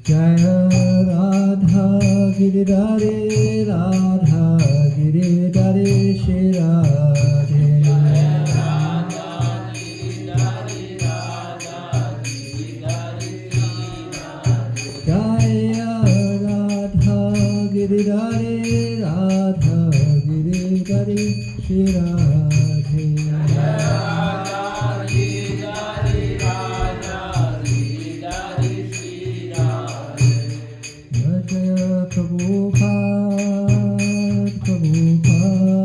Jaya Radha Giridhare Radha Giridhare Shri Radhe. Jaya Radha Giridhare Radha Giridhare Shri Radhe. Jaya Radha Giridhare Radha Giridhare Shri Radhe. Jaya Prabhupada, Prabhupada,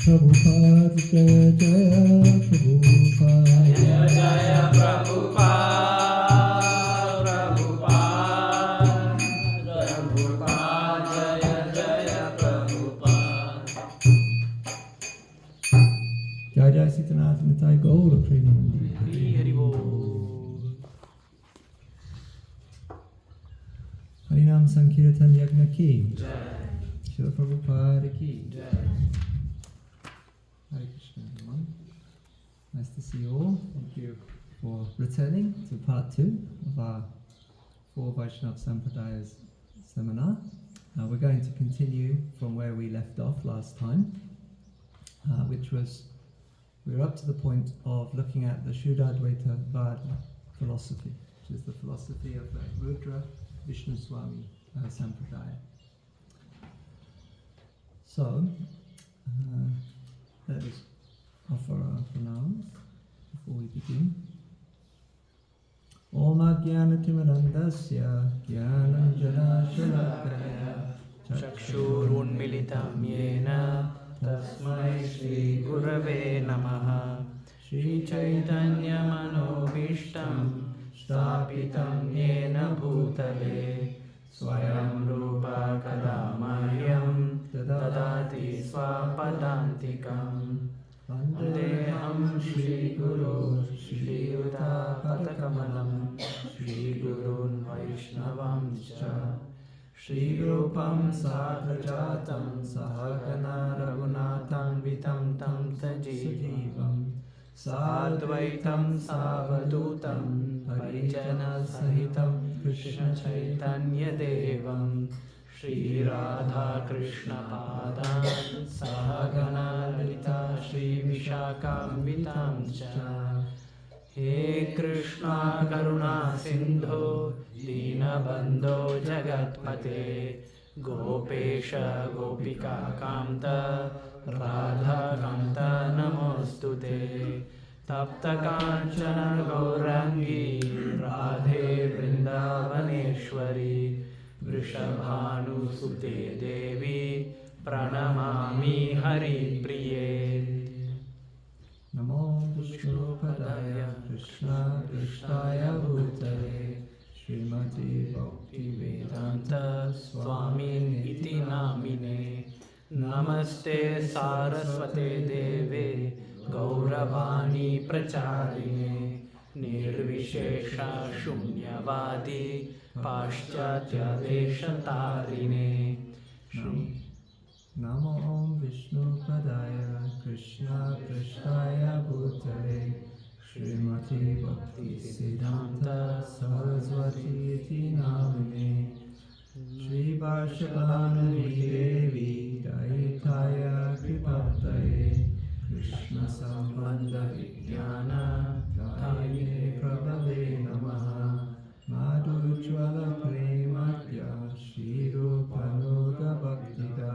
Prabhupada, Jaya Jaya Prabhupada. Jaya Jaya Prabhupada, Prabhupada, Prabhupada, Jaya Jaya Prabhupada. Jaya Jaya Sitanath Nitai Gaura Premanandi. Hari Hari Bol. Harinam Sankirtan Yagna Ki Jai. Srila Prabhupada Ki Jai. Hare Krishna everyone. Nice to see you all. Thank you for returning to part 2 of our 4 Vaishnava Sampradayas seminar. We're going to continue from where we left off last time, which was, we were up to the point of looking at the Shuddhadvaita Vada philosophy, which is the philosophy of the Rudra Vishnu Swami Sampradaya. So, let us offer our pranams before we begin. Om Ajnanatimidandasya Jnananjana Shalakaya Chakshurunmilitam yena tasmai Shri Gurave Namaha. Shri Chaitanya Manobhishtam Stapitam yena Bhutale Swayam Rupa Kadamahyam Dadati Swapadantikam. Vandeham Shri Guru Shri Yuta Padakamalam Shri Gurun Vaishnavam Cha Shri Rupam Sagrajatam Sahagana Raghunatham Vitam Tam Sajivam Sadvaitam Savadutam Parijana Sahitam Krishna Chaitanya Devam Shri Radha Krishna Padan Sahagana Lalita Shri Vishakam Vitam Cha. He Krishna Karuna Sindho Dinabandho Jagatpate Gopesha Gopika Kamta Radha Kamta Namostute Tapta Kanchana Gaurangi Radhe Vrindavaneshwari Vrishabhanu Sute Devi Pranamami Hari Priye. Namo Vishnu Padaya Krishna Krishnaya Bhutale Srimati Bhakti Vedanta Swamin iti namine. Namaste Saraswate Deve Gauravani Pracharine. Nirvishesha Shunyavadi Paschatya Veshatarine. Namo Om Vishnu Padaya Krishna Krishnaya Bhutale Srimati Bhakti Siddhanta Saraswati iti namine. Shri Varshabhanani Devi Daitaya Kripataye Krishna Sambandha Vijnana Daine Prabhave Namaha. Madhu Jvala Prematya Shri Rupanuga Bhaktida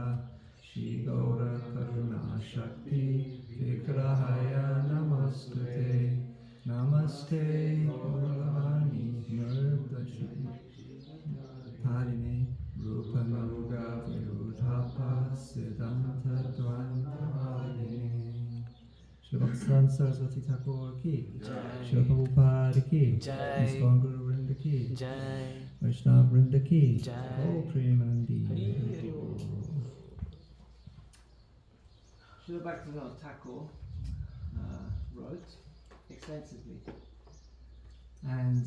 Shri Gaura Karuna Shakti Vigrahaya Namostute. Namaste Gauravani Murtashri Harine Rupanuga Virudhapa Siddhanta Dvanta Harine. Shri Bhaktivedanta Saraswati Thakur Ki Shri Prabhupada Ki ISKCON Guru Vrinda Ki Jai Vaishnava Vrinda Ki Jai. All Premanandi. Srila Bhaktivinoda Thakur wrote extensively, and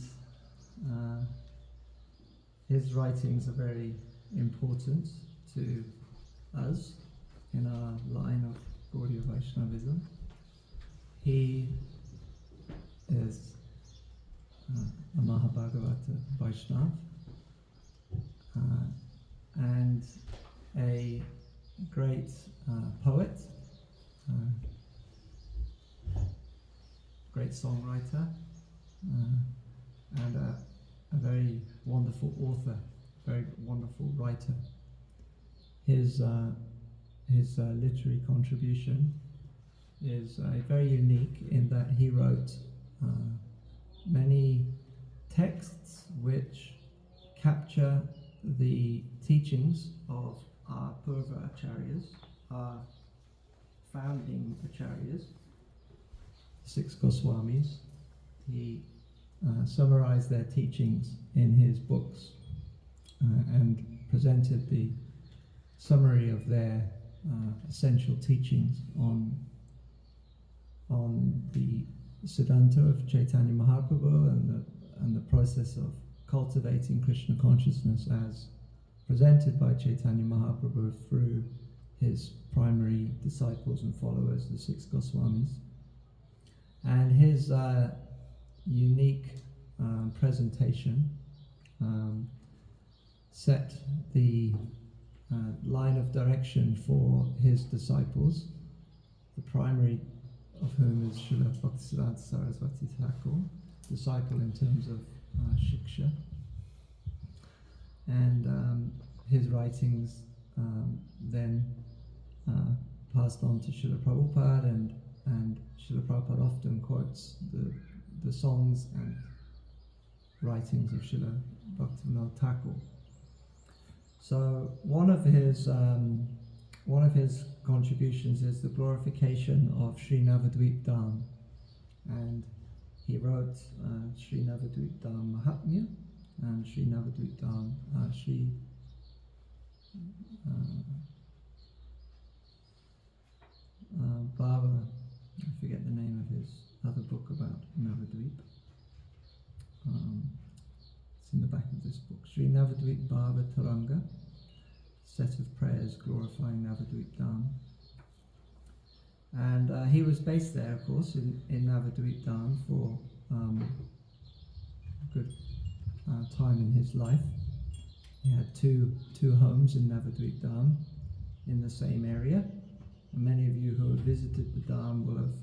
his writings are very important to us in our line of Gaudiya Vaishnavism. He is a Mahabhagavata Vaishnava, and a great poet, great songwriter, and a very wonderful author, very wonderful writer. His literary contribution is very unique in that he wrote many texts which capture the teachings of our Purva Acharyas, our founding Acharyas, 6 Goswamis. He summarized their teachings in his books and presented the summary of their essential teachings on the Siddhanta of Chaitanya Mahaprabhu and the process of cultivating Krishna consciousness as presented by Chaitanya Mahaprabhu through his primary disciples and followers, the 6 Goswamis. And his unique presentation set the line of direction for his disciples, the primary of whom is Srila Bhaktisiddhanta Saraswati Thakur, disciple in terms of Shiksha. And his writings then passed on to Srila Prabhupada, and Srila Prabhupada often quotes the songs and writings of Srila Bhaktivinoda Thakur. So one of his contributions is the glorification of Sri Navadvip Dham, and he wrote Sri Navadvip Dham Mahatmya and Sri Navadvip Dham Sri Bhava, I forget the name of his other book about Navadvip. It's in the back of this book. Sri Navadvip Bhava Taranga, set of prayers glorifying Navadvip Dham. And he was based there, of course, in Navadvip Dham for a good time in his life. He had two homes in Navadvip Dham in the same area. And many of you who have visited the Dham will have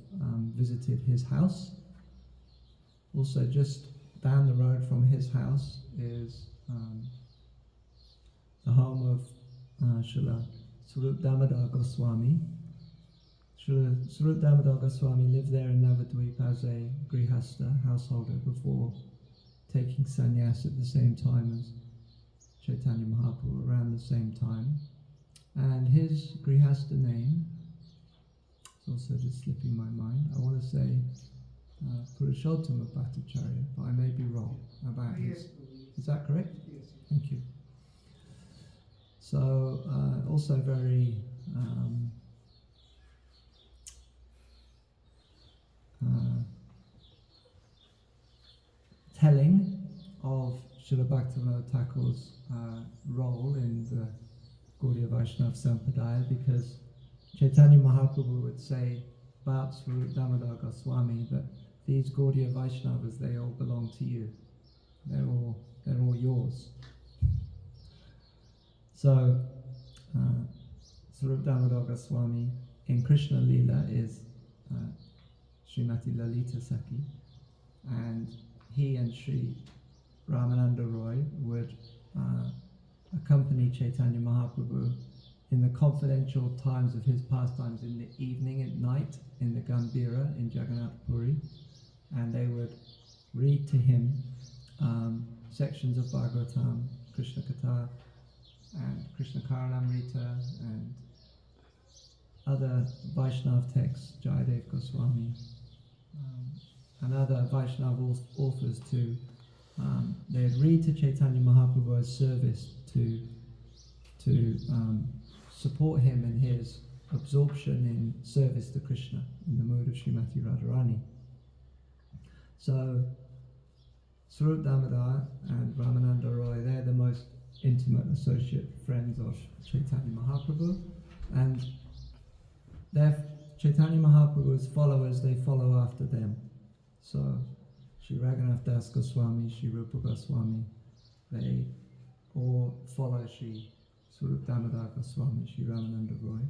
visited his house. Also, just down the road from his house is the home of Srila Swarup Damodar Goswami. Srila Swarup Damodar Goswami lived there in Navadvip as a grihasta, householder, before taking sannyas at the same time as Chaitanya Mahaprabhu, around the same time. And his grihasta name is also just slipping my mind. I want to say Purushottama Bhattacharya, but I may be wrong about his. Is that correct? Yes. Thank you. So also very telling of Srila Bhaktivinoda Thakur's role in the Gaudiya Vaishnava Sampradaya, because Chaitanya Mahaprabhu would say about Swarup Damodar Goswami that these Gaudiya Vaishnavas, they all belong to you. They're all yours. So Swarup Damodar Goswami in Krishna Lila is Srimati Lalita Saki, and he and Sri Ramananda Roy would accompany Chaitanya Mahaprabhu in the confidential times of his pastimes, in the evening, at night, in the Gambhira in Jagannath Puri, and they would read to him sections of Bhagavatam, Krishna Katha, and Krishna Karanamrita, and other Vaishnava texts, Jayadev Goswami, and other Vaishnava authors too. They'd read to Chaitanya Mahaprabhu as service to support him in his absorption in service to Krishna, in the mood of Srimati Radharani. So Swarup Damodar and Ramananda Roy, they're the most intimate associate friends of Chaitanya Mahaprabhu, and Chaitanya Mahaprabhu's followers, they follow after them. So Sri Raghunath Das Goswami, Sri Rupa Goswami, they all follow Sri Swarup Damodar Goswami, Sri Ramananda Roy.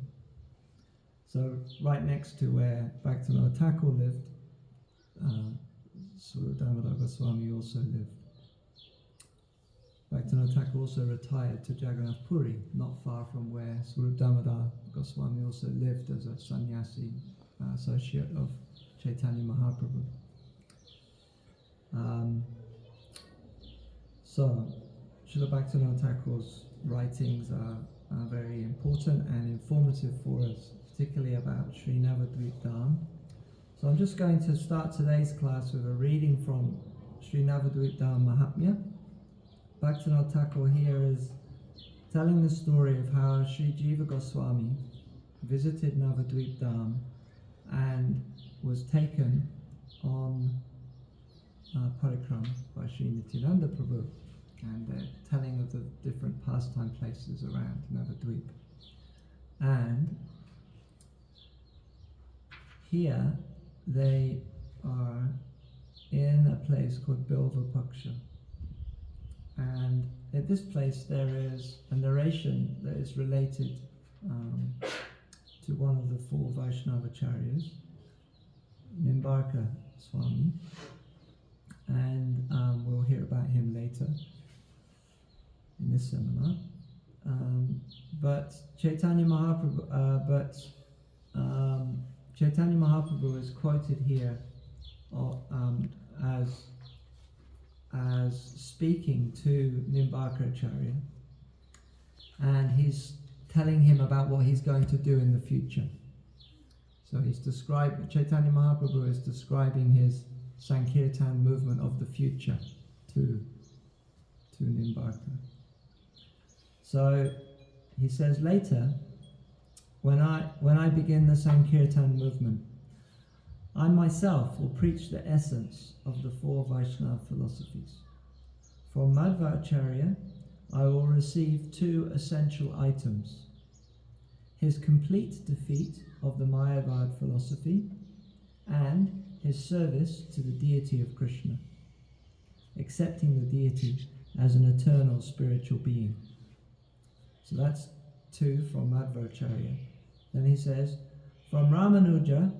So right next to where Bhaktivinoda Thakur lived, Swarup Damodar Goswami also lived. Bhaktivinoda Thakur also retired to Jagannath Puri, not far from where Swarup Damodar Goswami also lived as a sannyasi, associate of Chaitanya Mahaprabhu. So, Srila Bhaktivinoda Thakur's writings are very important and informative for us, particularly about Sri Navadvip Dham. So I'm just going to start today's class with a reading from Sri Navadvip Dham Mahatmya. Bhaktivinoda Thakur here is telling the story of how Sri Jiva Goswami visited Navadvip Dham and was taken on parikram by Sri Nityananda Prabhu, and they're telling of the different pastime places around Navadvip. And here they are in a place called Bilva Paksha. And at this place there is a narration that is related to one of the four Vaishnavacharyas, Nimbarka Swami, and we'll hear about him later in this seminar. But Chaitanya Mahaprabhu is quoted here as speaking to Nimbarkacharya, and he's telling him about what he's going to do in the future. So Chaitanya Mahaprabhu is describing his Sankirtan movement of the future to Nimbarka. So he says later, when I begin the Sankirtan movement, I myself will preach the essence of the four Vaishnava philosophies. From Madhvacharya, I will receive two essential items: his complete defeat of the Mayavad philosophy and his service to the deity of Krishna, accepting the deity as an eternal spiritual being. So that's two from Madhvacharya. Then he says, from Ramanuja,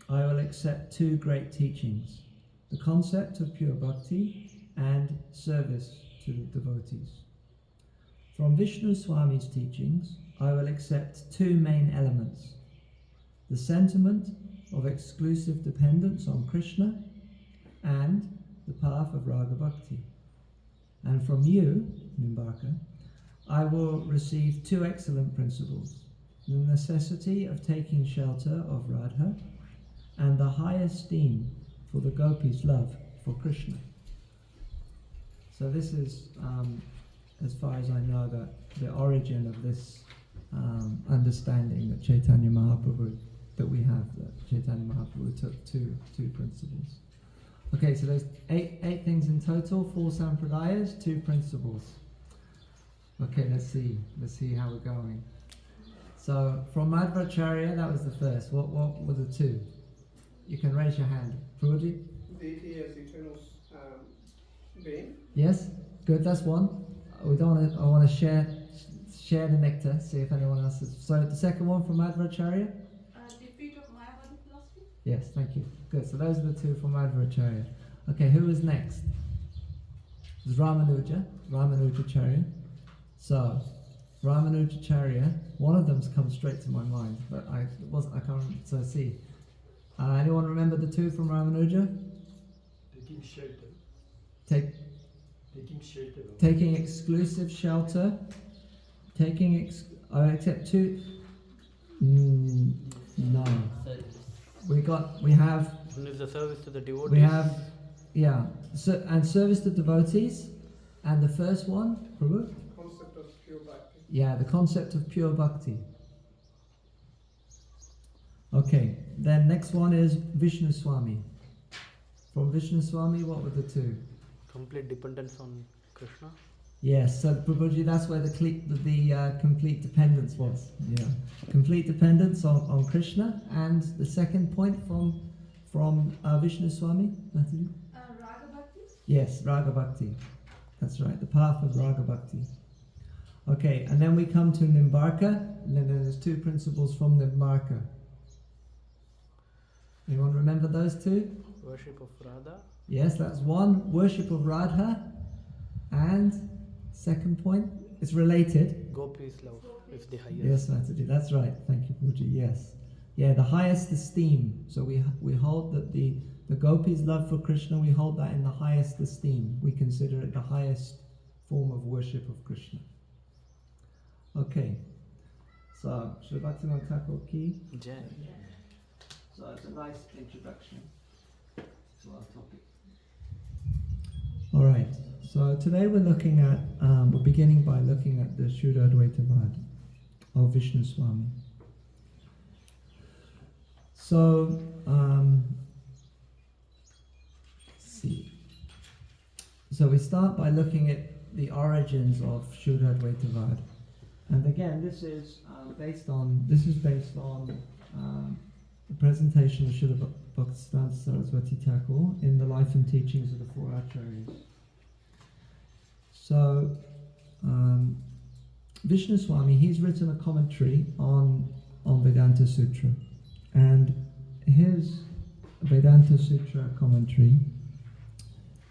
I will accept two great teachings: the concept of pure bhakti and service to the devotees. From Vishnu Swami's teachings, I will accept two main elements: the sentiment of exclusive dependence on Krishna and the path of Raga Bhakti. And from you, Nimbarka, I will receive two excellent principles: the necessity of taking shelter of Radha and the high esteem for the gopis' love for Krishna. So this is, as far as I know, the origin of this understanding that Chaitanya Mahaprabhu, that Chaitanya Mahaprabhu took two principles. Okay, so there's eight things in total, 4 sampradayas, 2 principles. Okay, let's see how we're going. So from Madhvacharya, that was the first. What were the 2? You can raise your hand. Prabhuji? Deity as eternal being. Yes, good. That's one. I want to share the nectar. See if anyone else is. So the second one from Madhvacharya. Defeat of Mayavadi philosophy. Yes, thank you. Good. So those are the 2 from Madhvacharya. Okay, who is next? It's Ramanujacharya. So Ramanujacharya. One of them's come straight to my mind, but I can't. So see. Anyone remember the 2 from Ramanuja? Taking shelter. Taking exclusive shelter. Except 2. No. We have. One is the service to the devotees. We have, and service to devotees, and the first one, Prabhu? Concept of pure bhakti. Yeah, the concept of pure bhakti. Okay, then next one is Vishnu Swami. From Vishnu Swami, what were the 2? Complete dependence on Krishna. Yes, so Prabhuji, that's where the complete dependence was. Yeah, complete dependence on Krishna. And the second point from Vishnu Swami, Matthew? Raga Yes, Raga Bhakti. That's right, the path of Raga Bhakti. Okay, and then we come to Nimbarka, and then there's two principles from Nimbarka. Anyone remember those two? Worship of Radha. Yes, that's one, worship of Radha, and second point, it's related. Gopis love is the highest. Yes, that's right. Thank you, Pooja. Yes. Yeah, the highest esteem. So we hold that the gopis' love for Krishna, we hold that in the highest esteem. We consider it the highest form of worship of Krishna. Okay. So, Sri Bhaktivinoda Thakur ki. Jai. So it's a nice introduction to our topic. All right. So today we're looking at, we're beginning by looking at the Shuddha Advaita Vad of Vishnu Swami. So, let's see. So we start by looking at the origins of Shuddha Advaita Vad. And again, this is based on the presentation of Srila Bhaktisiddhanta Saraswati Thakur in the life and teachings of the four Acharyas. So, Vishnu Swami, he's written a commentary on Vedanta Sutra, and his Vedanta Sutra commentary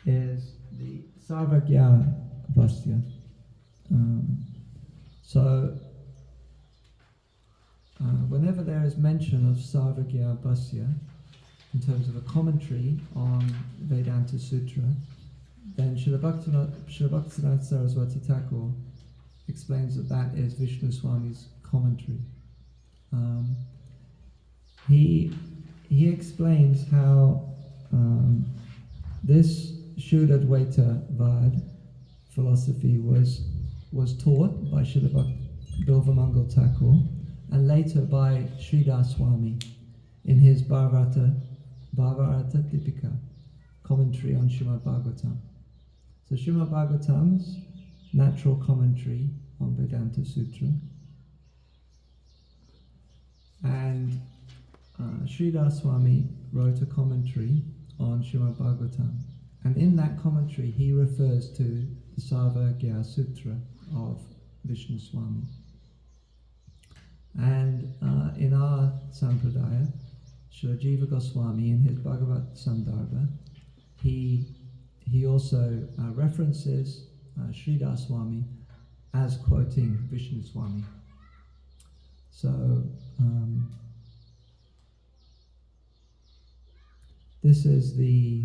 is the Sarvagya Bhasya. Whenever there is mention of Sarvagya Bhasya in terms of a commentary on Vedanta Sutra, then Srila Bhaktisiddhanta Saraswati Thakur explains that is Vishnu Swami's commentary. He explains how this Shuddha Advaita Vad philosophy was taught by Srila Bilvamangal Thakur and later by Sridhar Swami in his Bharata Dipika commentary on Srimad Bhagavatam. So Srimad Bhagavatam's natural commentary on Vedanta Sutra, and Sridhar Swami wrote a commentary on Srimad Bhagavatam, and in that commentary he refers to the Sarvagya Sutra of Vishnu Swami. And in our sampradaya, Srila Jiva Goswami in his Bhagavat Sandarbha, he also references Sridhar Swami as quoting Vishnu Swami. So this is the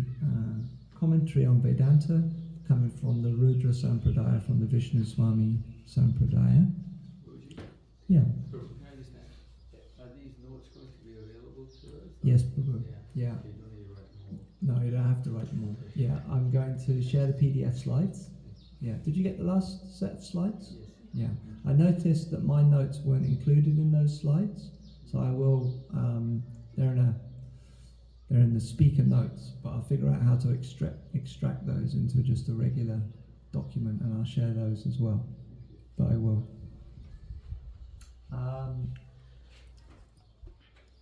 commentary on Vedanta coming from the Rudra Sampradaya, from the Vishnu Swami Sampradaya. Yeah. Are these notes going to be available to us? Yes, Prabhu. Yeah. Okay, you don't need to write them all. No, you don't have to write them all. Yeah, I'm going to share the PDF slides. Yeah. Did you get the last set of slides? Yes. Yeah. I noticed that my notes weren't included in those slides, so I will. They're in the speaker notes, but I'll figure out how to extract those into just a regular document, and I'll share those as well. But I will.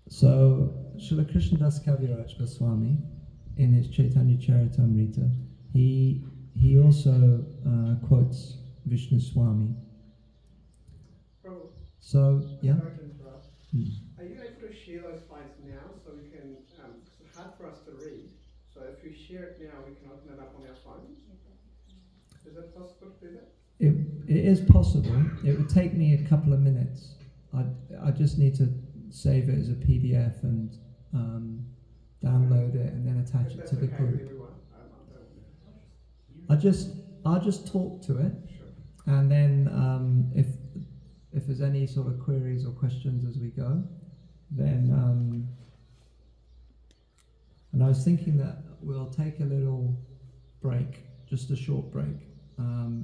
So Srila Krishnadas Kaviraj Goswami, in his Chaitanya Charitamrita, he also quotes Vishnu Swami. Prabhu, So yeah. sorry to interrupt. Are you able to share those slides now so we can? It's hard for us to read. So if you share it now, we can open it up on our phones. Is that possible to do that? It is possible. It would take me a couple of minutes. I just need to save it as a PDF and download it and then attach If it that's to the okay with group. everyone. I'll just talk to it, Sure. and then if there's any sort of queries or questions as we go, then and I was thinking that we'll take a little break, just a short break,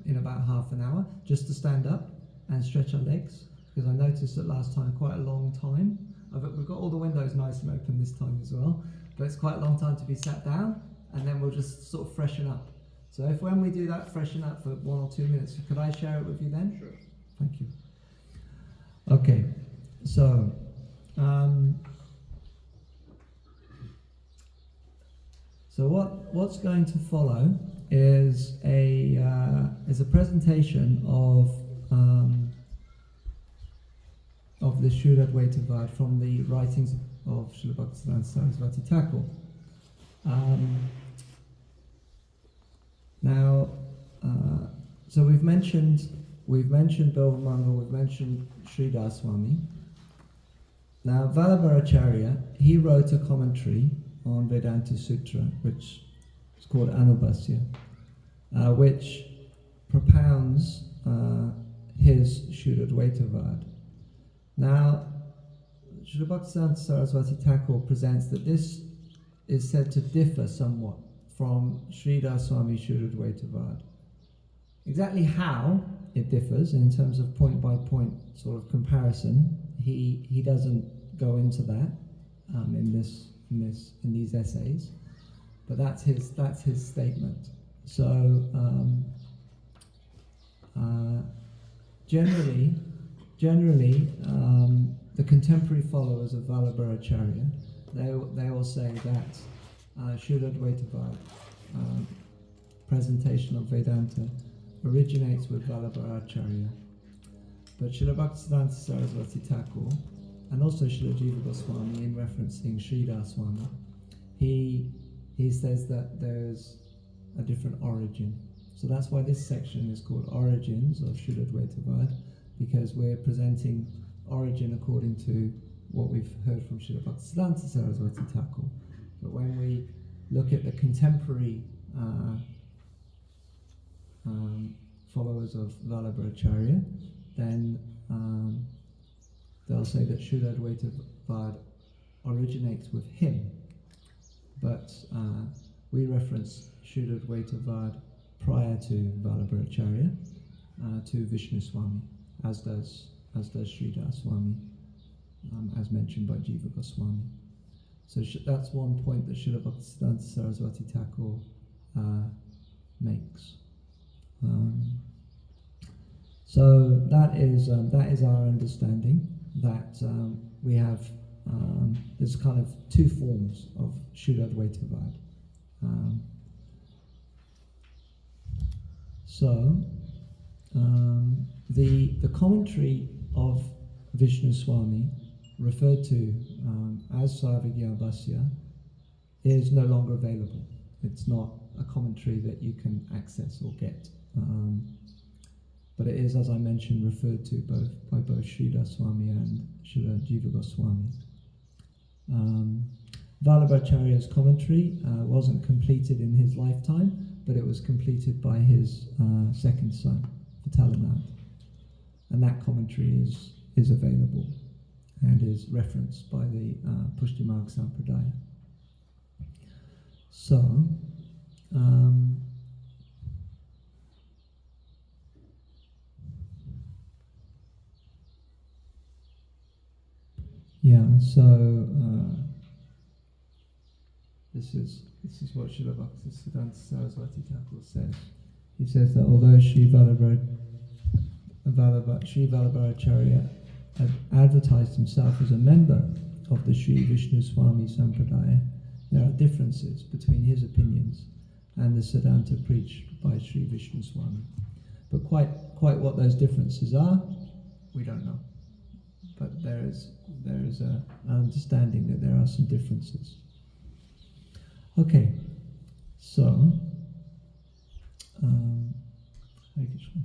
in about half an hour, just to stand up and stretch our legs, because I noticed that last time quite a long time. We've got all the windows nice and open this time as well, but it's quite a long time to be sat down, and then we'll just sort of freshen up. So if when we do that, freshen up for 1 or 2 minutes, could I share it with you then? Sure. Thank you. Okay, so So what's going to follow is a presentation of the Srila Advaitavad from the writings of Srila Bhaktisiddhanta Saraswati Thakur. Now, so we've mentioned Bilvamangal, we've mentioned Sri Daswami. Now, Vallabharacharya, he wrote a commentary on Vedanta Sutra, which is called Anubhasya, which propounds his Srila Advaitavad. Now, Srila Bhaktisiddhanta Saraswati Thakur presents that this is said to differ somewhat from Sri Daswami Srila Advaitavad. Exactly how it differs in terms of point by point sort of comparison, he doesn't go into that in these essays, but that's his statement. So generally, the contemporary followers of Vallabharacharya, they all say that Srila Advaitavad presentation of Vedanta originates with Vallabharacharya. But Srila Bhaktisiddhanta Saraswati Thakur and also Srila Jiva Goswami, in referencing Sri Daswami, he says that there's a different origin. So that's why this section is called Origins of Srila Advaitavad, because we're presenting origin according to what we've heard from Srila Bhaktisiddhanta Saraswati Thakur. But when we look at the contemporary followers of Vallabharacharya, then they'll say that Srila Advaitavad originates with him. But we reference Srila Advaitavad prior to Vallabharacharya to Vishnu Swami, as does Sri Daswami, as mentioned by Jiva Goswami. So that's one point that Srila Bhaktisiddhanta Saraswati Thakur makes. So that is our understanding that we have there's kind of two forms of Srila Advaitavad. The commentary of Vishnu Swami, referred to as Sarvagya Bhasya, is no longer available. It's not a commentary that you can access or get. But it is, as I mentioned, referred to by both Sri Daswami and Srila Jiva Goswami. Vallabharacharya's commentary wasn't completed in his lifetime, but it was completed by his second son, Vitalanath. And that commentary is available and is referenced by the Pushtimarg Sampradaya. So, this is what Srila Bhaktisiddhanta Saraswati Thakur says. He says that although Sri Vallabharacharya had advertised himself as a member of the Sri Vishnu Swami Sampradaya, there are differences between his opinions and the Siddhanta preached by Sri Vishnu Swami. But quite what those differences are, we don't know. But there is an understanding that there are some differences. Okay, so Hare Krishna.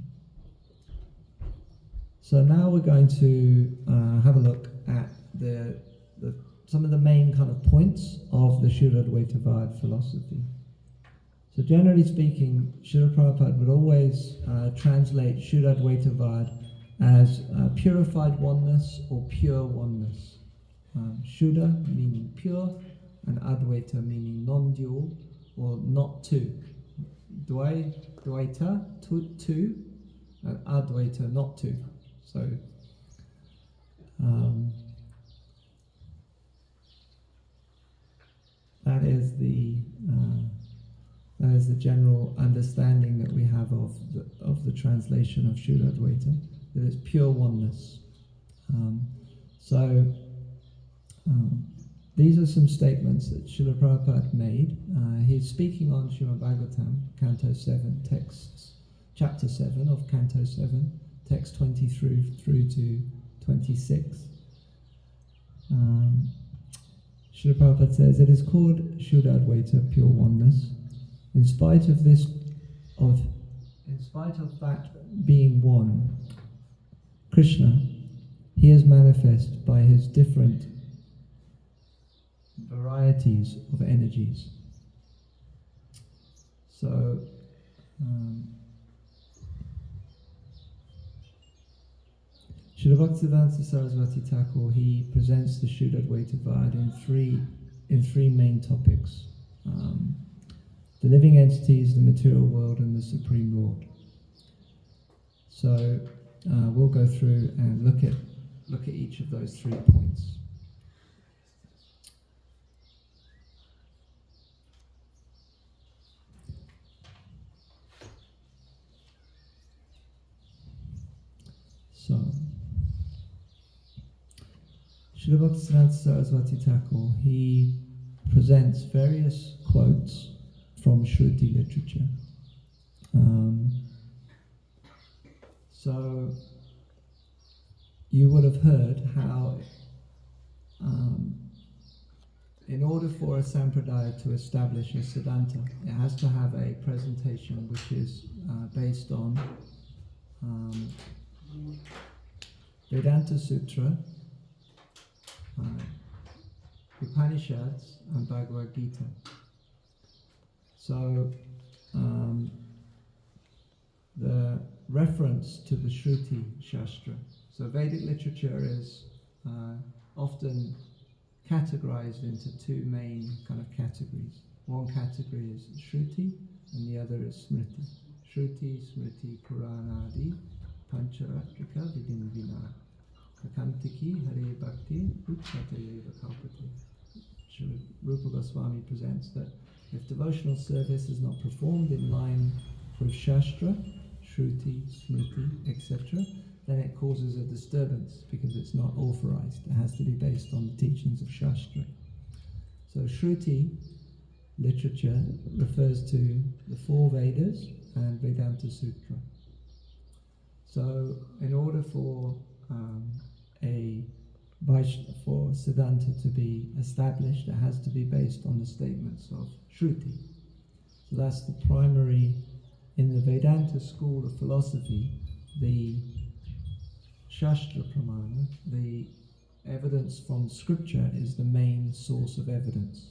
So now we're going to have a look at some of the main kind of points of the Srila Advaitavad philosophy. So generally speaking, Srila Prabhupada would always translate Srila Advaitavad as purified oneness or pure oneness. Shuddha meaning pure, and Advaita meaning non-dual or not two. Dvaita, two, and Advaita, not two. So that is the general understanding that we have of the translation of Srila Advaita, that it's pure oneness. these are some statements that Srila Prabhupada made. He's speaking on Srimad Bhagavatam, Canto 7, texts, Chapter 7 of Canto 7, text 23 through to 26. Srila Prabhupada says, it is called Shuddha Advaita, pure oneness. In spite of that being one, Krishna, he is manifest by his different varieties of energies. So, Srila Bhaktivedanta Saraswati Thakur, he presents the Shuddha Advaita Vad in three main topics. The living entities, the material world, and the Supreme Lord. So we'll go through and look at each of those 3 points. So, Srila Bhaktivedanta Saraswati Thakur, he presents various quotes from Shruti literature. So, you would have heard how in order for a sampradaya to establish a siddhanta, it has to have a presentation which is based on Vedanta Sutra, Upanishads, and Bhagavad Gita. So, the reference to the Shruti Shastra. So Vedic literature is often categorized into 2 main kind of categories. One category is Shruti and the other is Smriti. Shruti, Smriti, Puranadi, Pancharatrika, Vidin Vina. Kakantiki, Hare Bhakti, Uttatayeva Kalpati. Sri Rupa Goswami presents that if devotional service is not performed in line with Shastra, Shruti, Smriti, etc., then it causes a disturbance because it's not authorized. It has to be based on the teachings of Shastra. So Shruti literature refers to the 4 Vedas and Vedanta Sutra. So in order for for Siddhanta to be established, it has to be based on the statements of Shruti. So that's the primary, in the Vedanta school of philosophy, the Shastra Pramana, the evidence from scripture, is the main source of evidence,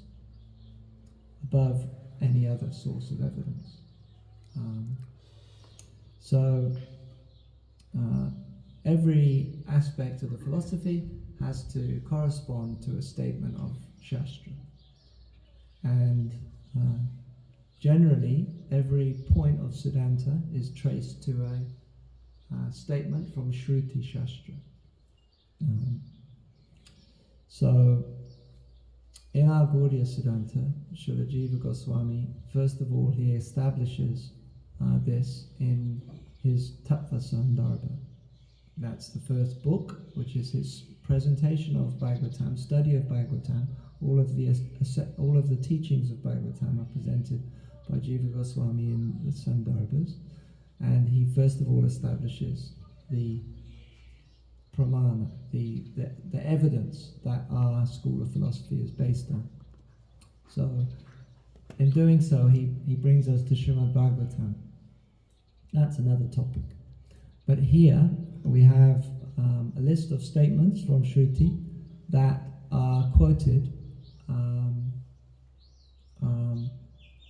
above any other source of evidence. Every aspect of the philosophy has to correspond to a statement of Shastra. And generally, every point of Siddhanta is traced to a statement from Shruti Shastra. So, in our Gaudiya Siddhanta, Srila Jiva Goswami, first of all, he establishes this in his Tattva Sandarbha. That's the first book, which is his presentation of Bhagavatam, study of Bhagavatam. All of the teachings of Bhagavatam are presented by Jiva Goswami in the Sandarbhas. And he first of all establishes the pramana, the evidence that our school of philosophy is based on. So, in doing so, he brings us to Srimad Bhagavatam. That's another topic. But here we have a list of statements from Shruti that are quoted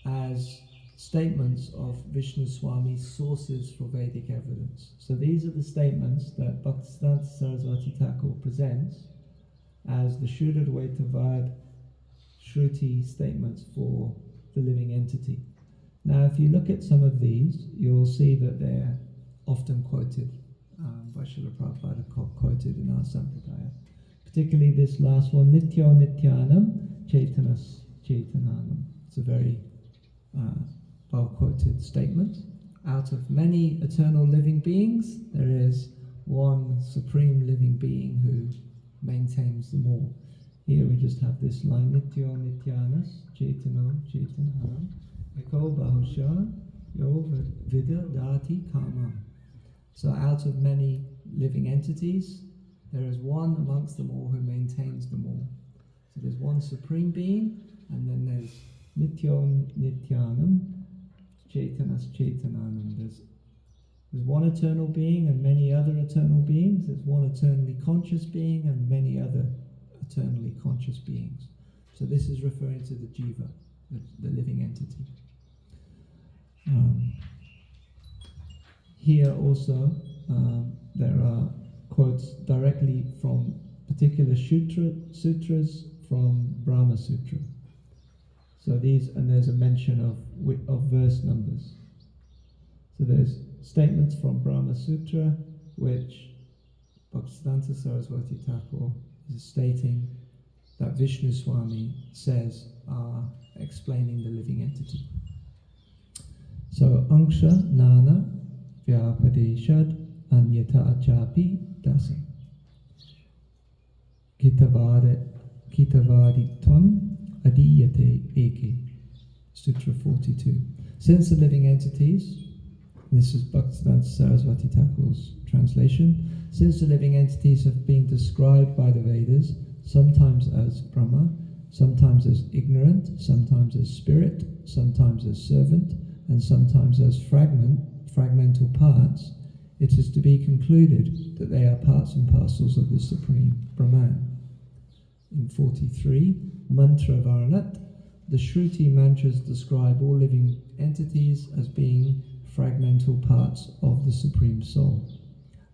as statements of Vishnu Swami's sources for Vedic evidence. So these are the statements that Bhaktisiddhanta Saraswati Thakur presents as the Shuddha Advaita Vad Shruti statements for the living entity. Now, if you look at some of these, you'll see that they're often quoted by Srila Prabhupada, quoted in our sampradaya. Particularly this last one, Nityo Nityanam Chaitanas Chaitananam. It's a very well-quoted statement. Out of many eternal living beings, there is one supreme living being who maintains them all. Here we just have this line, Nityo Nityanas, Chaitano Chaitananam, Eko Bahusha, Yo Vida Dati Kama. So out of many living entities, there is one amongst them all who maintains them all. So there's one supreme being, and then there's Nityo Nityanam, Chaitanas Chaitananam. There's one eternal being and many other eternal beings. There's one eternally conscious being and many other eternally conscious beings. So this is referring to the jiva, the living entity. Here also there are quotes directly from particular sutras from Brahma Sutra. So these, and there's a mention of verse numbers. So there's statements from Brahma Sutra which Bhaktisiddhanta Saraswati Thakur is stating that Vishnu Swami says are explaining the living entity. So Anksha Nana Vyapadeshad Anyata Achapi Dasa Kitavaditvam Adiyate Eke. Sutra 42. Since the living entities, this is Bhaktisiddhanta Saraswati Thakur's translation, since the living entities have been described by the Vedas, sometimes as Brahma, sometimes as ignorant, sometimes as spirit, sometimes as servant, and sometimes as fragmental parts, it is to be concluded that they are parts and parcels of the Supreme Brahman. In 43, Mantra Varanat, the Shruti mantras describe all living entities as being fragmental parts of the Supreme Soul.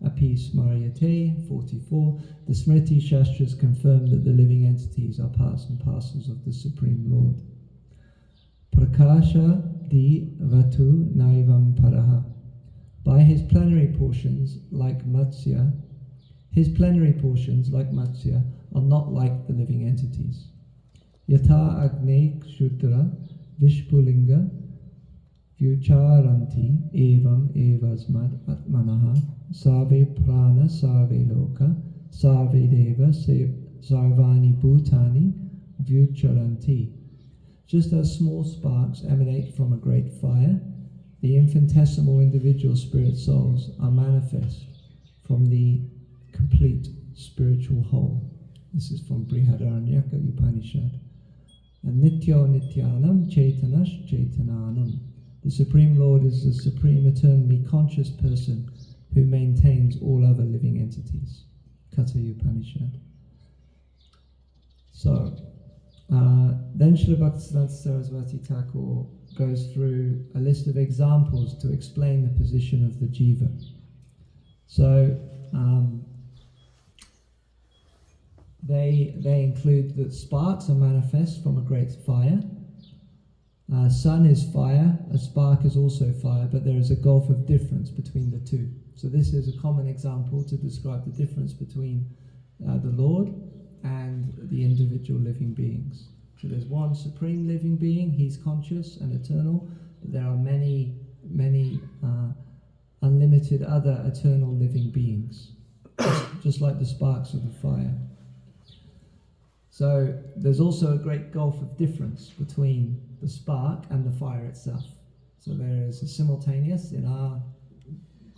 Api Smaryate, 44, the Smriti Shastras confirm that the living entities are parts and parcels of the Supreme Lord. Prakasha di Vatu Naivam Paraha. By his plenary portions, like Matsya, are not like the living entities. Yata Agne Kshudra Vishpulinga Vyucharanti Evam Evasmad Atmanaha Save Prana Save Loka Save Deva Sarvani Bhutani Vyucharanti. Just as small sparks emanate from a great fire, the infinitesimal individual spirit souls are manifest from the complete spiritual whole. This is from Brihadaranyaka Upanishad. And Nityo Nityanam Chaitanash Chaitananam. The Supreme Lord is the supreme eternally conscious person who maintains all other living entities. Katha Upanishad. So, then Srila Bhaktisiddhanta Saraswati Thakur goes through a list of examples to explain the position of the jiva. So, they include that sparks are manifest from a great fire. Sun is fire, a spark is also fire, but there is a gulf of difference between the two. So this is a common example to describe the difference between the Lord and the individual living beings. So there's one supreme living being, he's conscious and eternal, but there are many unlimited other eternal living beings, just like the sparks of the fire. So there's also a great gulf of difference between the spark and the fire itself. So there is a simultaneous, in our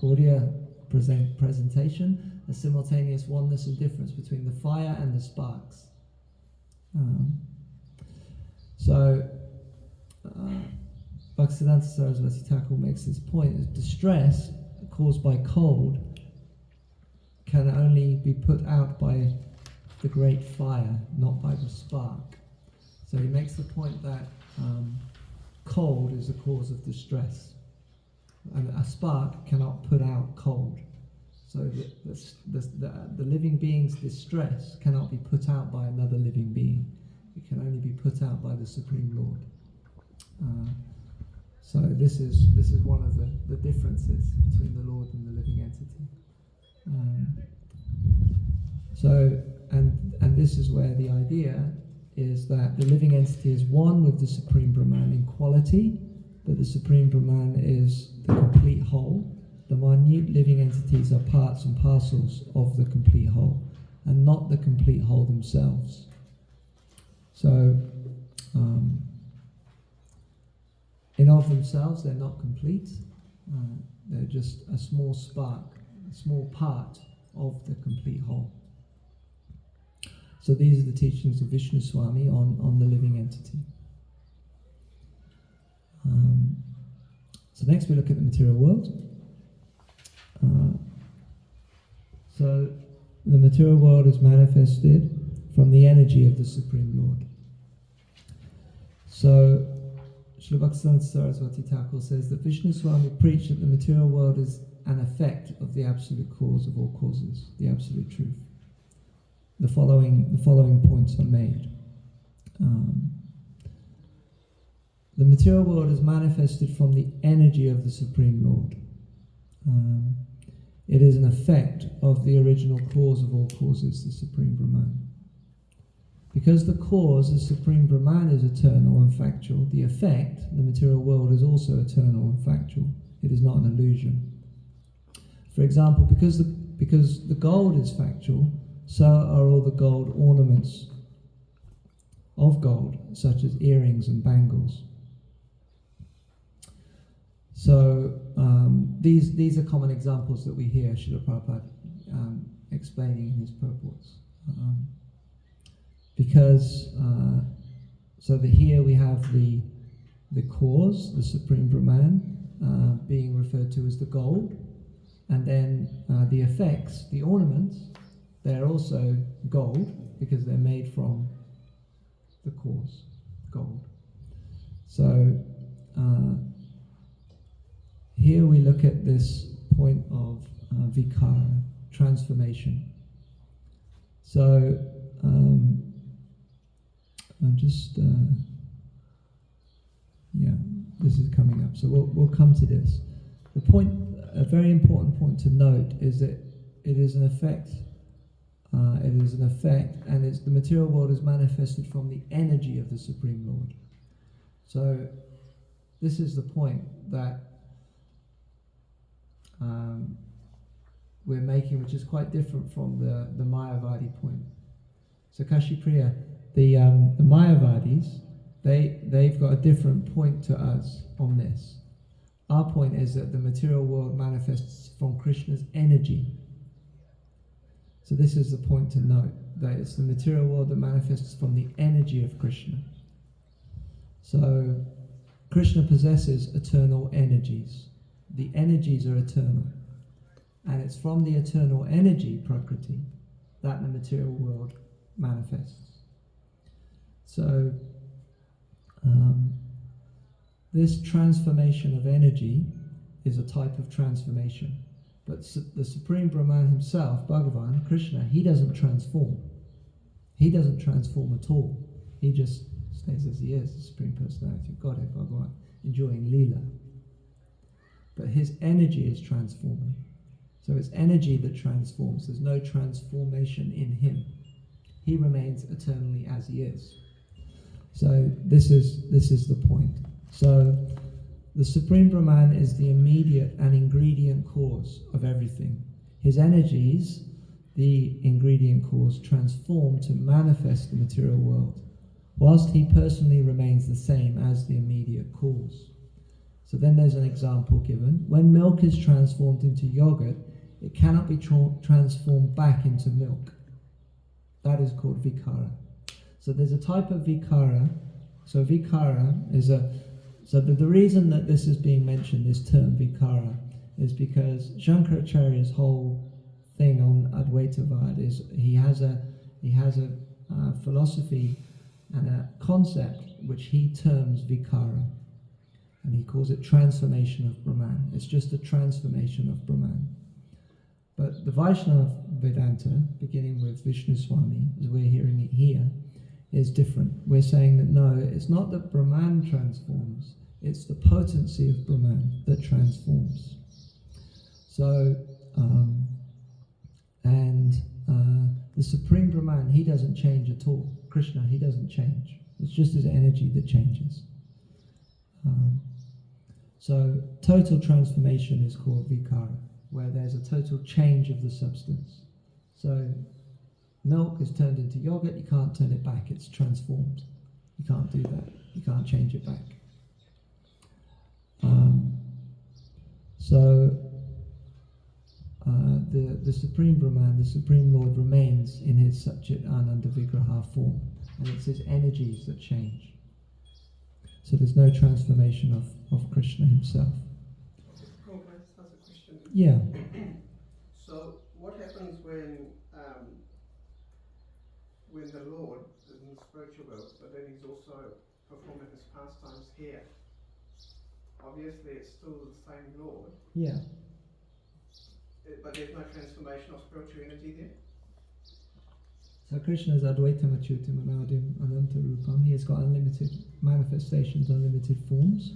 Gaudiya presentation, a simultaneous oneness and difference between the fire and the sparks. Bhaktisiddhanta Saraswati Thakur makes this point that distress caused by cold can only be put out by the great fire, not by the spark. So he makes the point that cold is the cause of distress, and a spark cannot put out cold. So the living being's distress cannot be put out by another living being. It can only be put out by the Supreme Lord. So this is one of the differences between the Lord and the living entity. And this is where the idea is that the living entity is one with the Supreme Brahman in quality, but the Supreme Brahman is the complete whole. The minute living entities are parts and parcels of the complete whole, and not the complete whole themselves. So, in of themselves, they're not complete. They're just a small spark, a small part of the complete whole. So these are the teachings of Vishnu Swami on the living entity. So next we look at the material world. So the material world is manifested from the energy of the Supreme Lord. So Srila Bhaktivedanta Saraswati Thakur says that Vishnu Swami preached that the material world is an effect of the absolute cause of all causes, the absolute truth. The following points are made. The material world is manifested from the energy of the Supreme Lord. It is an effect of the original cause of all causes, the Supreme Brahman. Because the cause, the Supreme Brahman, is eternal and factual, the effect, the material world, is also eternal and factual. It is not an illusion. For example, because the gold is factual, so are all the gold ornaments of gold, such as earrings and bangles. So these are common examples that we hear Srila Prabhupada explaining in his purports. So that here we have the cause, the Supreme Brahman, being referred to as the gold, and then the effects, the ornaments, they're also gold because they're made from the cause, gold. So here we look at this point of vikara, transformation. So this is coming up. So we'll come to this. The point, a very important point to note, is that it is an effect. It is an effect, and the material world is manifested from the energy of the Supreme Lord. So this is the point that we're making, which is quite different from the Mayavadi point. So Kashipriya, the Mayavadis, they've got a different point to us on this. Our point is that the material world manifests from Krishna's energy. So this is the point to note, that it's the material world that manifests from the energy of Krishna. So Krishna possesses eternal energies. The energies are eternal. And it's from the eternal energy, Prakriti, that the material world manifests. So this transformation of energy is a type of transformation. But the Supreme Brahman himself, Bhagavan, Krishna, he doesn't transform. He doesn't transform at all. He just stays as he is, the Supreme Personality of Godhead, Bhagavan, enjoying Leela. But his energy is transforming. So it's energy that transforms. There's no transformation in him. He remains eternally as he is. So this is the point. So the Supreme Brahman is the immediate and ingredient cause of everything. His energies, the ingredient cause, transform to manifest the material world, whilst he personally remains the same as the immediate cause. So then there's an example given. When milk is transformed into yogurt, it cannot be transformed back into milk. That is called vikara. So there's a type of vikara. So vikara is So the reason that this is being mentioned, this term vikara, is because Shankaracharya's whole thing on Advaitavad is he has a philosophy and a concept which he terms vikara, and he calls it transformation of Brahman. It's just a transformation of Brahman. But the Vaisnava Vedanta, beginning with Vishnu Swami, as we're hearing it here, is different. We're saying that no, it's not that Brahman transforms, it's the potency of Brahman that transforms. So, the Supreme Brahman, he doesn't change at all. Krishna, he doesn't change. It's just his energy that changes. So, total transformation is called vikara, where there's a total change of the substance. So, milk is turned into yogurt, you can't turn it back, it's transformed. You can't do that, you can't change it back. The Supreme Brahman, the Supreme Lord, remains in his Satchit Ananda Vigraha form, and it's his energies that change. So there's no transformation of Krishna himself. Can I just ask a question? Yeah. So what happens when the Lord is in the spiritual world, but then he's also performing his pastimes here? Obviously it's still the same Lord, Yeah. but there's no transformation of spiritual energy there? So Krishna is Advaitam Achyutam Anadim Ananta Rupam. He has got unlimited manifestations, unlimited forms,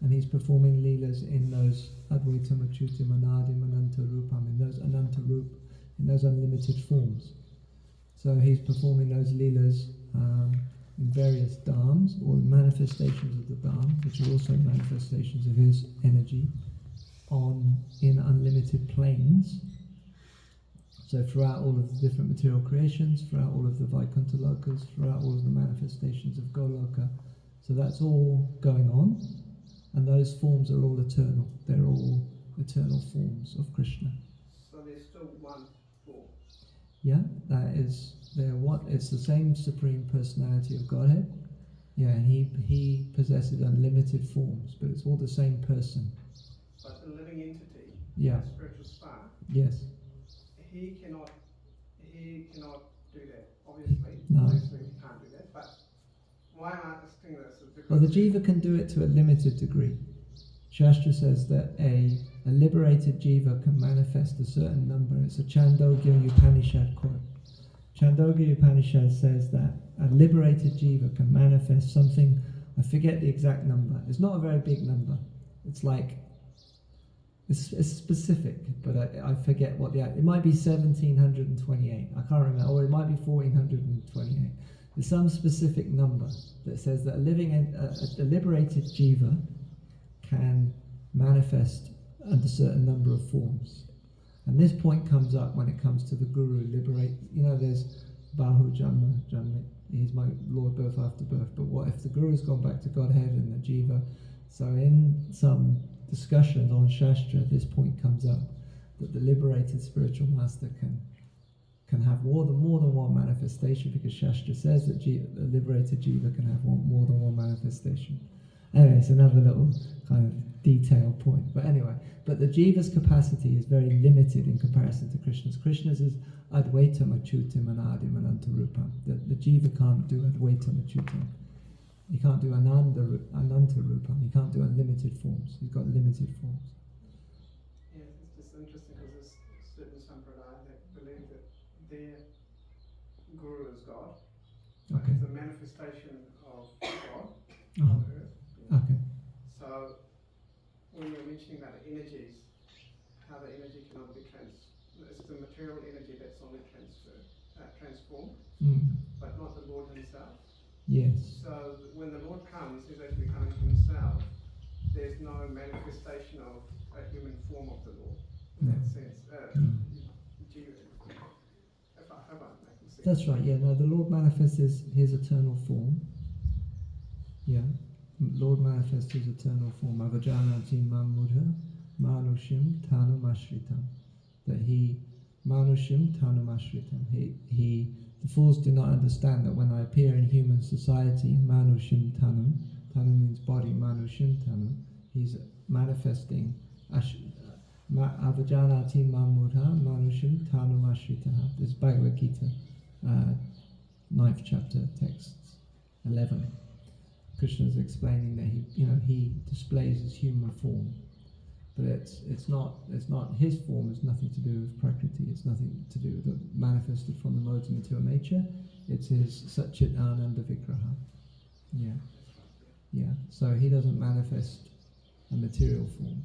and he's performing leelas in those Advaitam Achyutam Anadim Ananta Rupam, in those Ananta Rup, in those unlimited forms. So he's performing those leelas in various dhams, or manifestations of the dham, which are also manifestations of his energy, in unlimited planes. So throughout all of the different material creations, throughout all of the Vaikuntha lokas, throughout all of the manifestations of Goloka. So that's all going on, and those forms are all eternal. They're all eternal forms of Krishna. So there's still one form? Yeah, it's the same Supreme Personality of Godhead. Yeah, and he possesses unlimited forms, but it's all the same person. But the living entity, Yeah. the spiritual spark, Yes. he cannot do that. Obviously, No. obviously he can't do that. But why am I asking this? Is because Well, the jiva can do it to a limited degree. Shastra says that a liberated jiva can manifest a certain number. It's a Chandogya Upanishad quote. Chandogya Upanishad says that a liberated jiva can manifest something, I forget the exact number. It's not a very big number. It's like, it's specific, but I forget what it might be 1728. I can't remember, or it might be 1428. There's some specific number that says that a liberated jiva can manifest under a certain number of forms. And this point comes up when it comes to the guru liberate. There's Bahu Janma, he's my Lord birth after birth. But what if the guru's gone back to Godhead and the jiva? So in some discussions on Shastra, this point comes up, that the liberated spiritual master can have more than one manifestation, because Shastra says that the liberated jiva can have more than one manifestation. Anyway, it's another little kind of detailed point. But the jiva's capacity is very limited in comparison to Krishna's. Krishna's is Advaitam Achyutam Anadim Ananta Rupam. The jiva can't do Advaitam Achyutam. He can't do Ananta Rupam. He can't do unlimited forms. He's got limited forms. Yeah, it's just interesting because there's certain sampradaya that believe that their guru is God. Okay. It's a manifestation of God Uh-huh. on earth. Okay. So when you're mentioning about the energies, how the energy cannot be it's the material energy that's only transformed, but not the Lord himself. Yes. So when the Lord comes, he's actually coming to himself. There's no manifestation of a human form of the Lord in that sense. If I hope I'm making sense. That's right, yeah. No, the Lord manifests his eternal form. Yeah. Lord manifests his eternal form. Avajanati mamudha manushim tanumashritam. That manushim tanumashritam. The fools do not understand that when I appear in human society, manushim tanum means body, manushim tanum, he's manifesting avajanati mamudha manushim tanumashritah. This is Bhagavad Gita, 9th chapter, texts 11. Krishna is explaining that he displays his human form, but it's not his form. Has nothing to do with prakriti. It's nothing to do with the manifested from the modes of material nature. It's his Satchit Ananda Vigraha. Yeah. So he doesn't manifest a material form.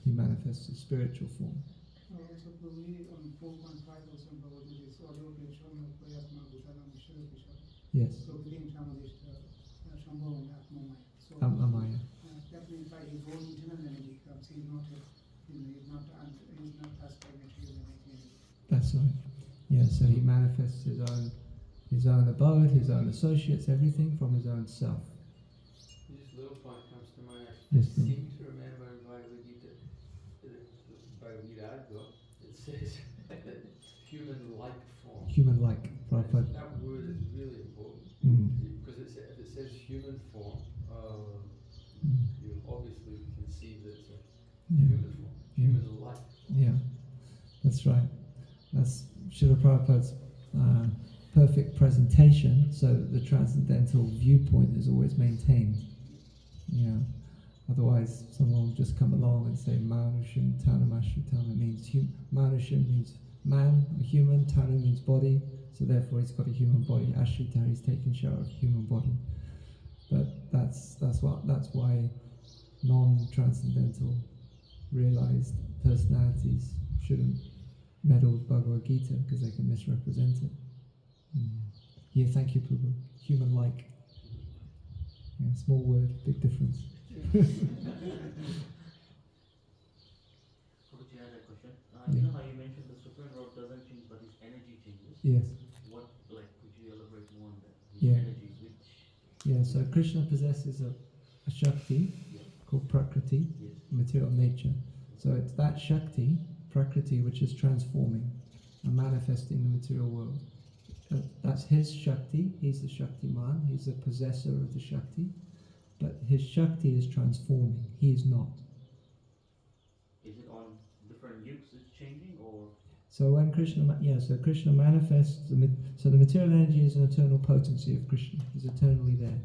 He manifests a spiritual form. So we on 4.5 also about this audio Shama Prayatma Bhutana Vishnu Vishnu. Yes. So within Shambhav and Atmamaya. So Amaya. that means by his own internal energy comes. He's not asked by material energy. That's right. Yeah, so he manifests his own abode, his own associates, everything from his own self. This little point comes to mind. I Yes, seem to remember in Bhagavad Gita, it says human-like form. Human-like, Prabhupada. That word is really important because if it says human form, you obviously can see that it's a human form, human-like. Yeah, that's right. That's Srila Prabhupada's perfect presentation, so that the transcendental viewpoint is always maintained. Yeah. Otherwise, someone will just come along and say Manushim Tanam Ashritam. It means Manushim means man, a human. Tanu means body, so therefore he's got a human body. Ashrita, he's taking share of human body. But that's why non-transcendental realized personalities shouldn't meddle with Bhagavad Gita, because they can misrepresent it. Yeah, thank you, Prabhu. Human-like. Yeah, small word, big difference. Prabhuji, I had a question. You know how you mentioned the Supreme Lord doesn't change, but his energy changes? Yes. Could you elaborate more on that? His Yeah. energy, which... Yeah, so Krishna possesses a Shakti called Prakriti, material nature. So it's that Shakti, Prakriti, which is transforming and manifesting the material world. That's his Shakti, he's the Shaktiman, he's the possessor of the Shakti. But his Shakti is transforming, he is not. Is it on different yugas it's changing, or...? So when Krishna manifests, so the material energy is an eternal potency of Krishna, he's eternally there.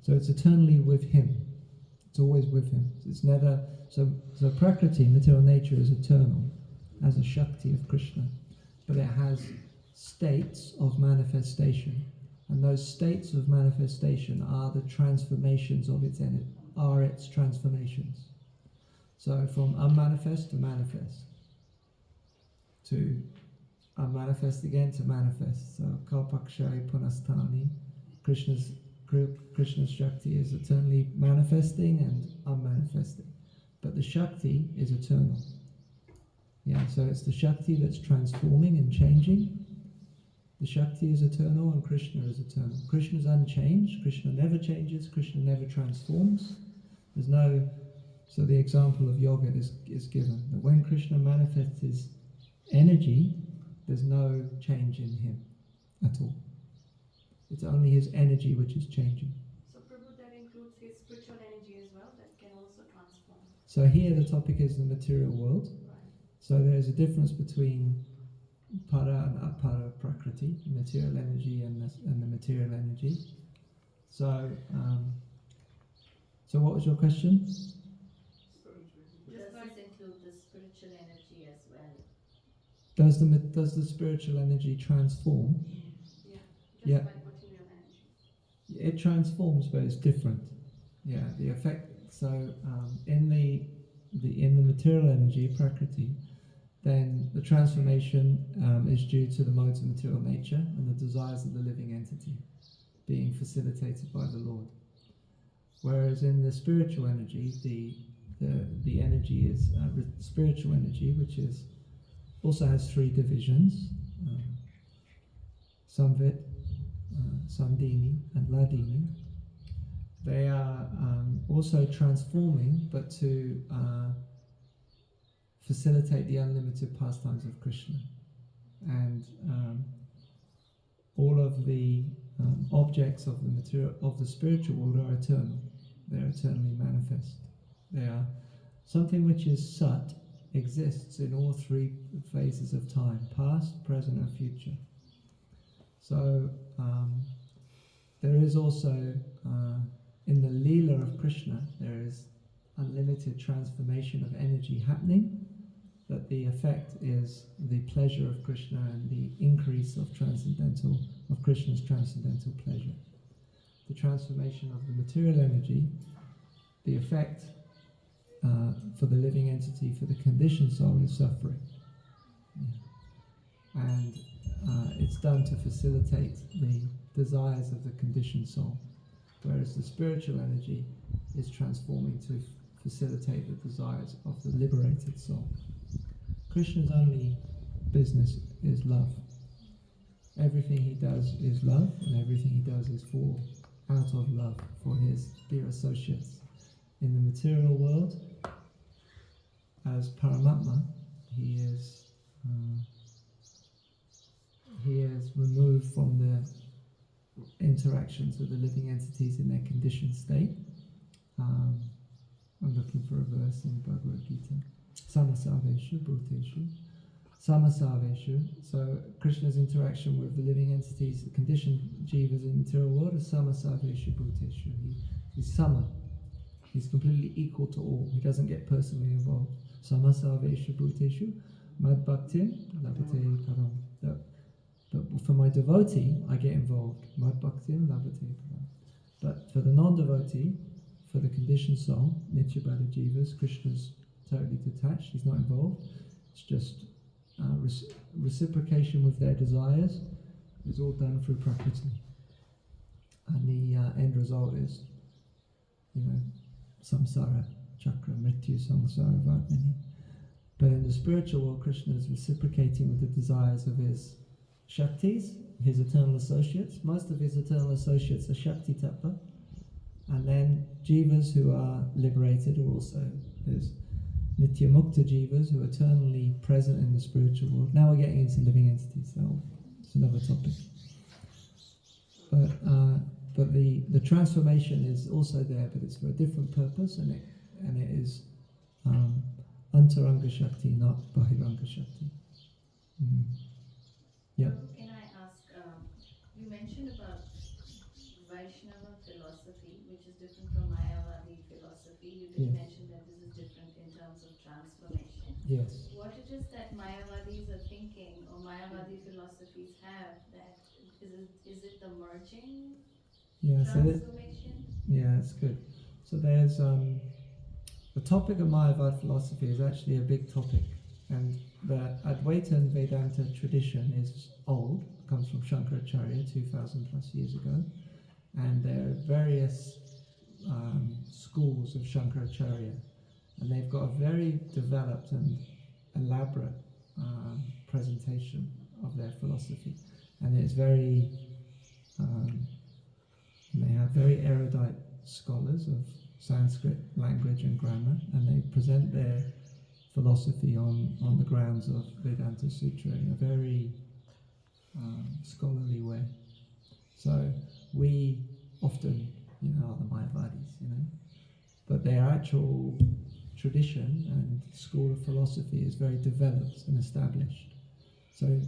So it's eternally with him, it's always with him. It's never, so Prakriti, material nature, is eternal as a Shakti of Krishna, but it has states of manifestation. And those states of manifestation are the transformations of its energy, are its transformations. So from unmanifest to manifest, to unmanifest again to manifest. So Kalpakshay Punastani, Krishna's Shakti is eternally manifesting and unmanifesting. But the Shakti is eternal. Yeah, so it's the Shakti that's transforming and changing. The Shakti is eternal and Krishna is eternal. Krishna is unchanged, Krishna never changes, Krishna never transforms. So the example of yoga is given, that when Krishna manifests his energy, there's no change in him at all. It's only his energy which is changing. So Prabhu, that includes his spiritual energy as well, that can also transform. So here the topic is the material world. Right. So there's a difference between para and apara prakriti, material energy and the material energy. So what was your question? Does this include the spiritual energy as well? Does the spiritual energy transform? Yeah. Just like material energy. It transforms, but it's different. Yeah, the effect. So in the material energy, prakriti, then the transformation is due to the modes of material nature and the desires of the living entity being facilitated by the Lord. Whereas in the spiritual energy, the energy is spiritual energy, which also has three divisions: Samvit, Sandini, and Ladini. They are also transforming, but to facilitate the unlimited pastimes of Krishna. And all of the objects of the spiritual world are eternal. They are eternally manifest. They are something which is sat, exists in all three phases of time: past, present, and future. So there is also in the Leela of Krishna, there is unlimited transformation of energy happening, but the effect is the pleasure of Krishna and the increase of Krishna's transcendental pleasure. The transformation of the material energy, the effect for the living entity, for the conditioned soul, is suffering. Yeah. And it's done to facilitate the desires of the conditioned soul, whereas the spiritual energy is transforming to facilitate the desires of the liberated soul. Krishna's only business is love. Everything he does is love, and everything he does is out of love for his dear associates. In the material world, as Paramatma, he is removed from the interactions with the living entities in their conditioned state. I'm looking for a verse in Bhagavad Gita. Samasaveshu bhuteshu. Samasaveshu. So Krishna's interaction with the living entities, the conditioned jivas in the material world, is samasaveshu bhuteshu. He's sama. He's completely equal to all. He doesn't get personally involved. Samasaveshu bhuteshu mad bhaktin labhate param. But for my devotee, I get involved. Mad bhaktin labhate param. But for the non-devotee, for the conditioned soul, Nityabada jivas, Krishna's totally detached. He's not involved. It's just reciprocation with their desires is all done through prakriti. And the end result is, samsara, chakra, mrityu, samsara, vartmani. But in the spiritual world, Krishna is reciprocating with the desires of his Shaktis, his eternal associates. Most of his eternal associates are Shakti Tattva. And then jivas who are liberated are also, there's Nitya Mukta jivas who are eternally present in the spiritual world. Now we're getting into living entities, so it's another topic. But the transformation is also there, but it's for a different purpose, and it is Antaranga Shakti, not Bahiranga Shakti. Yeah. Can I ask, you mentioned about Vaisnava philosophy, which is different from Mayavadi philosophy. You did mention that this is different in terms of transformation. Yes. What it is that Mayavadis are thinking, or Mayavadi philosophies have, that is it the merging transformation? It's good. So there's the topic of Mayavad philosophy is actually a big topic, and the Advaita and Vedanta tradition is old, comes from Shankaracharya 2000 plus years ago, and there are various schools of Shankaracharya, and they've got a very developed and elaborate presentation of their philosophy, and it's very they have very erudite scholars of Sanskrit language and grammar, and they present their philosophy on the grounds of Vedanta Sutra in a very scholarly way. So we often, are the Mayavadis, but their actual tradition and school of philosophy is very developed and established. So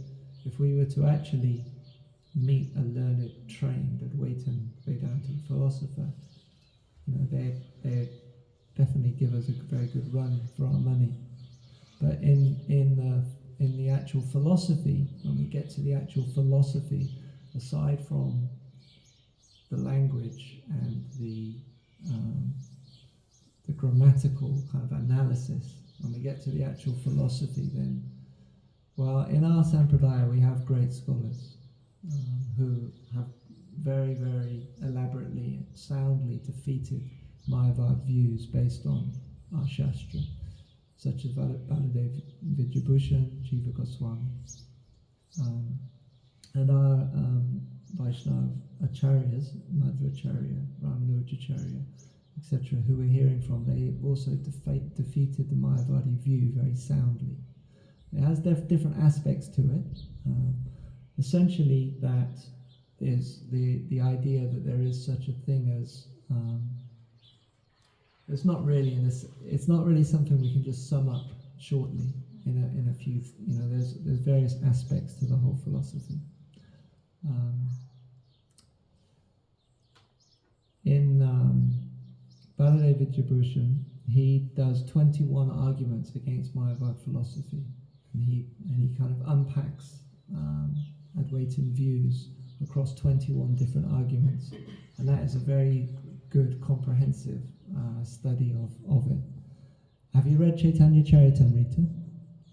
if we were to actually meet a learned, trained Advaita Vedanta philosopher, they definitely give us a very good run for our money. But in the actual philosophy, when we get to the actual philosophy, aside from the language and the grammatical kind of analysis, when we get to the actual philosophy, then, in our sampradaya we have great scholars who have very, very elaborately and soundly defeated Mayavad views based on our Shastra, such as Baladev Vidyabhushan, Jiva Goswami, and our Vaishnava acharyas, Madhvacharya, Ramanujacharya, etc., who we're hearing from. They also defeated the Mayavadi view very soundly. It has different aspects to it. Essentially, that is the idea that there is such a thing as it's not really something we can just sum up shortly in a few. There's various aspects to the whole philosophy. In Baladev Vidyabhushan, he does 21 arguments against Mayavad philosophy, and he kind of unpacks Advaitin views across 21 different arguments, and that is a very good, comprehensive study of it. Have you read Chaitanya Charitamrita?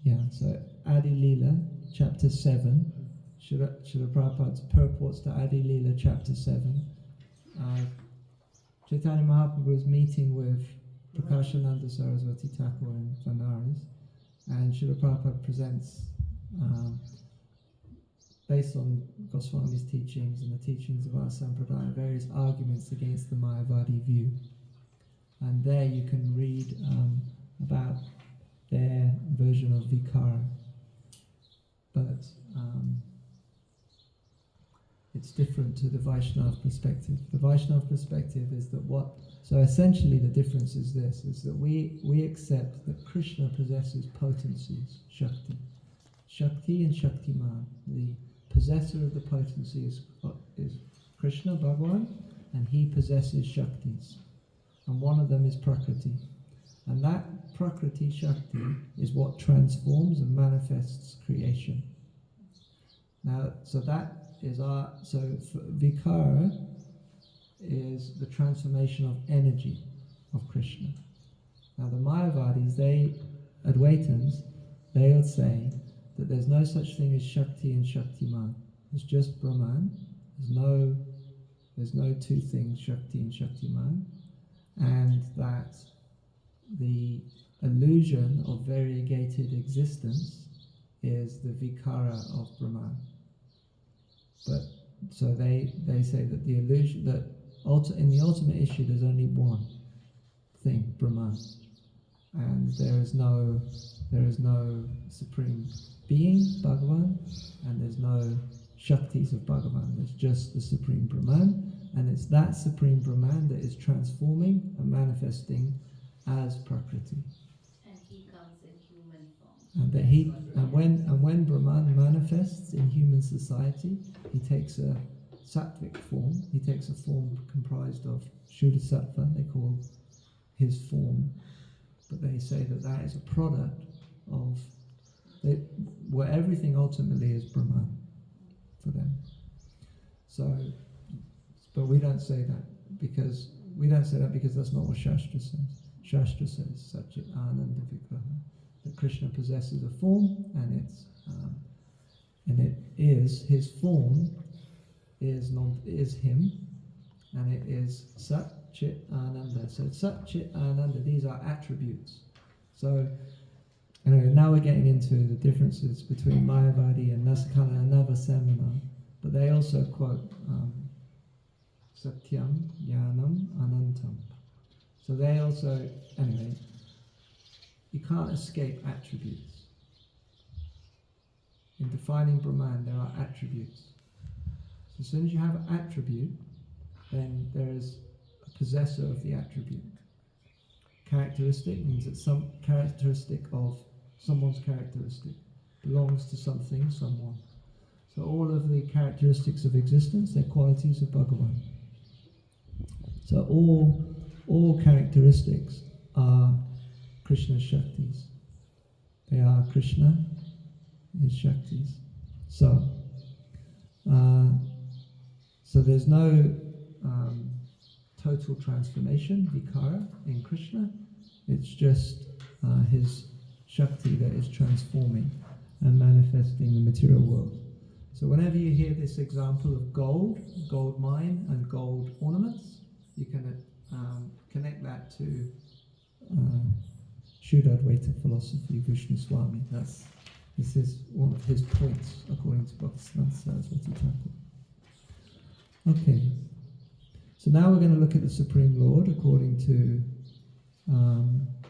Yeah, so Adi Leela, chapter 7, Srila Prabhupada's purports to Adi Leela, chapter 7. Chaitanya Mahaprabhu was meeting with Prakashananda Saraswati Thakur in Banaras, And Srila Prabhupada presents, based on Goswami's teachings and the teachings of our sampradaya, various arguments against the Mayavadi view. And there you can read about their version of Vikara. But it's different to the Vaishnava perspective. The Vaishnava perspective is that so essentially the difference is this, is that we accept that Krishna possesses potencies, Shakti. Shakti and Shaktiman. The possessor of the potency is Krishna, Bhagavan, and he possesses Shaktis. And one of them is Prakriti. And that Prakriti, Shakti, is what transforms and manifests creation. Now, so that is Vikara is the transformation of energy of Krishna. Now the Mayavadis, Advaitins, they would say that there's no such thing as Shakti and Shaktiman. It's just Brahman. There's no two things, Shakti and Shaktiman. And that the illusion of variegated existence is the Vikara of Brahman. But so they say that the illusion that in the ultimate issue there's only one thing, Brahman, and there is no supreme being, Bhagavan, and there's no Shaktis of Bhagavan. There's just the supreme Brahman, and it's that supreme Brahman that is transforming and manifesting as Prakriti. And he comes in human form. And when Brahman manifests in human society, he takes a sattvic form. He takes a form comprised of Shuddha Sattva, they call his form. But they say that is a product of where everything ultimately is Brahman for them. So, but we don't say that because that's not what Shastra says. Shastra says Satchit Ananda Vigraha, that Krishna possesses a form, and it is his form is him, and it is Sat Chit Ananda. So Sat Chit Ananda, these are attributes. So anyway, now we're getting into the differences between Mayavadi and Nasikala, another seminar, but they also quote Satyam, Jnanam, Anantam. So they also, anyway, you can't escape attributes. In defining Brahman, there are attributes. So as soon as you have an attribute, then there is a possessor of the attribute. Characteristic means that some characteristic of someone's characteristic belongs to something, someone. So all of the characteristics of existence, they're qualities of Bhagavan. So all characteristics are Krishna's Shaktis. They are Krishna, his Shaktis. So there's no total transformation, Vikara, in Krishna. It's just his Shakti that is transforming and manifesting the material world. So whenever you hear this example of gold mine and gold ornaments, you can connect that to Shuddha-Advaita philosophy, Vishnu Swami. This is one of his points according to Bhaktisiddhanta Saraswati Thakur. Okay, so now we're going to look at the Supreme Lord according to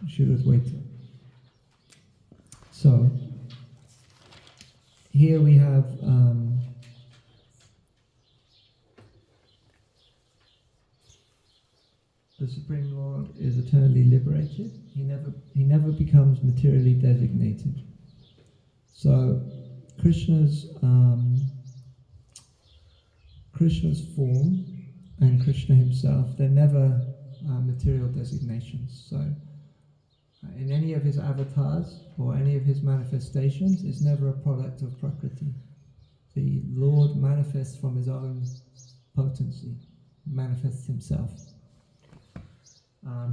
Shuddha-Advaita. So here we have the Supreme Lord is eternally liberated. He never becomes materially designated. So Krishna's form and Krishna himself, they're never material designations. So in any of his avatars or any of his manifestations, it's never a product of Prakriti. The Lord manifests from his own potency, manifests himself.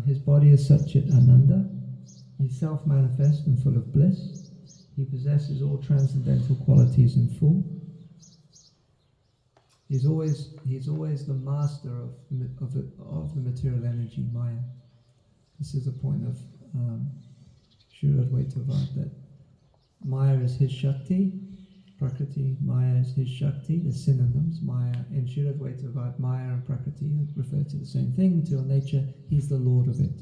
His body is Satchit Ananda. He's self-manifest and full of bliss. He possesses all transcendental qualities in full. He's always the master of the material energy, Maya. This is a point of Shuddha-Advaita Vada, that Maya is his Shakti, Prakriti, Maya is his Shakti, the synonyms. Maya, in Shuddhadvaitavad, Maya and Prakriti refer to the same thing, material nature. He's the Lord of it.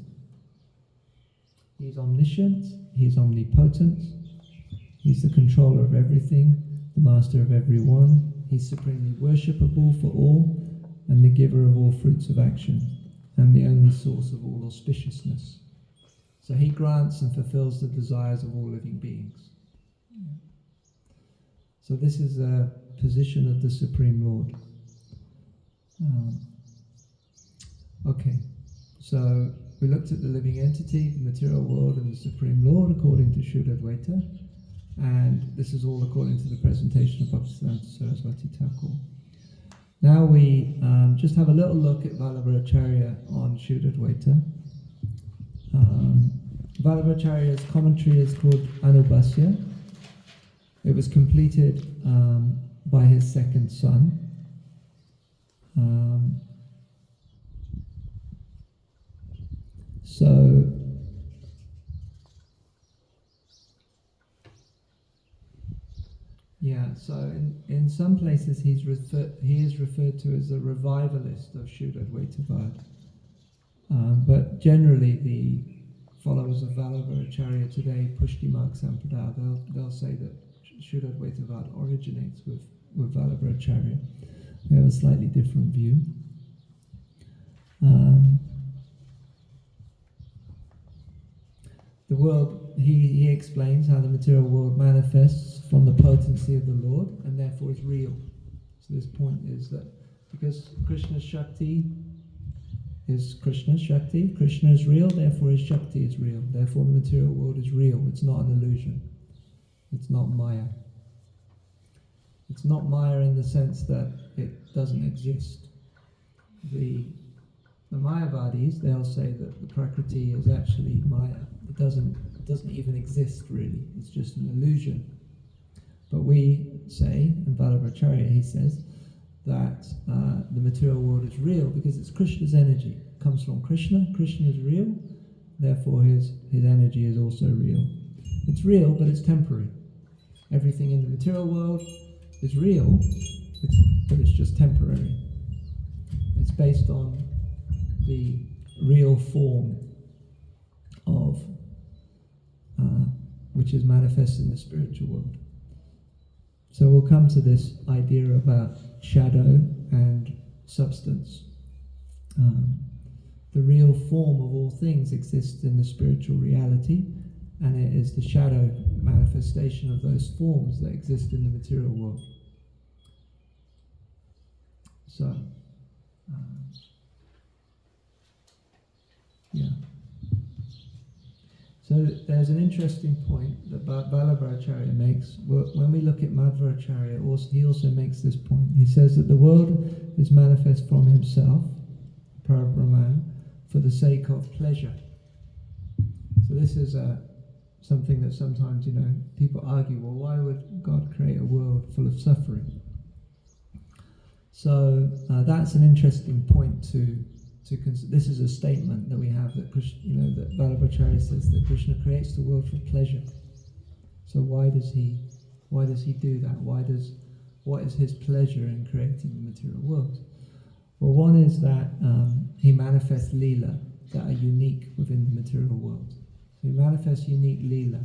He's omniscient, he's omnipotent, he's the controller of everything, the master of everyone. He's supremely worshipable for all, and the giver of all fruits of action, and the only source of all auspiciousness. So he grants and fulfills the desires of all living beings. So this is a position of the Supreme Lord. Okay, so we looked at the living entity, the material world, and the Supreme Lord according to Shuddhadvaita, and this is all according to the presentation of Bhaktisiddhanta Saraswati Thakur. Now we just have a little look at Vallabhacharya on Shuddhadvaita. Vallabhacharya's commentary is called Anubhasya. It was completed by his second son. So in some places he is referred to as a revivalist of Shuddhadvaitavad. But generally the followers of Vallabhacharya today, Pushtimarg Sampradaya, they'll say that Shuddhadvaitavad originates with Vallabhacharya. We have a slightly different view. The world, he explains how the material world manifests from the potency of the Lord and therefore is real. So this point is that because Krishna's Shakti is Krishna's Shakti, Krishna is real, therefore his Shakti is real. Therefore the material world is real, it's not an illusion. It's not Maya. It's not Maya in the sense that it doesn't exist. The Mayavadis, they'll say that the Prakriti is actually Maya. It doesn't even exist really. It's just an illusion. But we say, and Vallabhacharya, he says, that the material world is real because it's Krishna's energy. It comes from Krishna. Krishna is real, therefore his energy is also real. It's real, but it's temporary. Everything in the material world is real, but it's just temporary. It's based on the real form of which is manifest in the spiritual world. So we'll come to this idea about shadow and substance. The real form of all things exists in the spiritual reality, and it is the shadow manifestation of those forms that exist in the material world. So, So there's an interesting point that Vallabhacharya makes. When we look at Madhvacharya, he also makes this point. He says that the world is manifest from himself, Parabrahman, for the sake of pleasure. So this is something that sometimes, people argue, well, why would God create a world full of suffering? So that's an interesting point to consider. This is a statement that we have that Krishna, that Vallabhacharya says that Krishna creates the world for pleasure. So why does he do that? What is his pleasure in creating the material world? Well, one is that he manifests Leela that are unique within the material world. So he manifests unique Leela,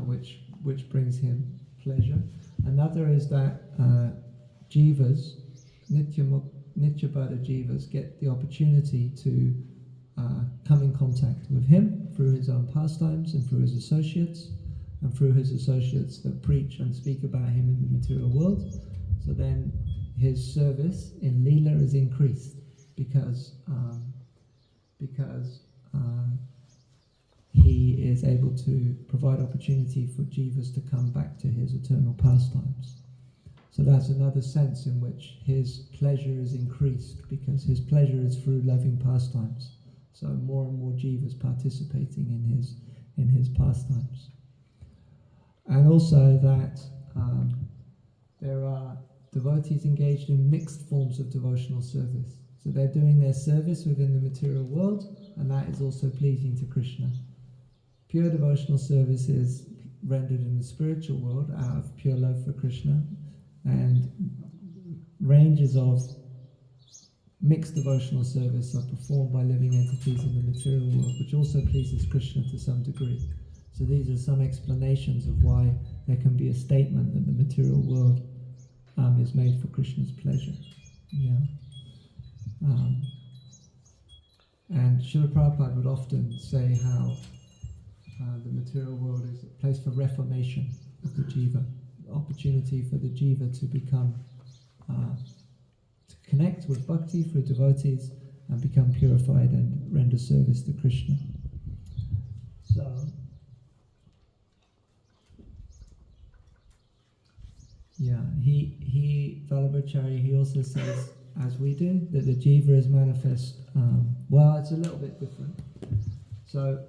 which brings him pleasure. Another is that jivas, Nityabada jivas, get the opportunity to come in contact with him through his own pastimes and through his associates, and through his associates that preach and speak about him in the material world. So then his service in Leela is increased because he is able to provide opportunity for jivas to come back to his eternal pastimes. So that's another sense in which his pleasure is increased, because his pleasure is through loving pastimes. So more and more jivas participating in his pastimes. And also that there are devotees engaged in mixed forms of devotional service. So they're doing their service within the material world, and that is also pleasing to Krishna. Pure devotional service is rendered in the spiritual world out of pure love for Krishna, and ranges of mixed devotional service are performed by living entities in the material world, which also pleases Krishna to some degree. So these are some explanations of why there can be a statement that the material world is made for Krishna's pleasure. Yeah. And Srila Prabhupada would often say how the material world is a place for reformation of the jiva, opportunity for the jiva to become, to connect with bhakti through devotees and become purified and render service to Krishna. So, yeah, Vallabhacharya, he also says, as we do, that the jiva is manifest. Well, it's a little bit different. So,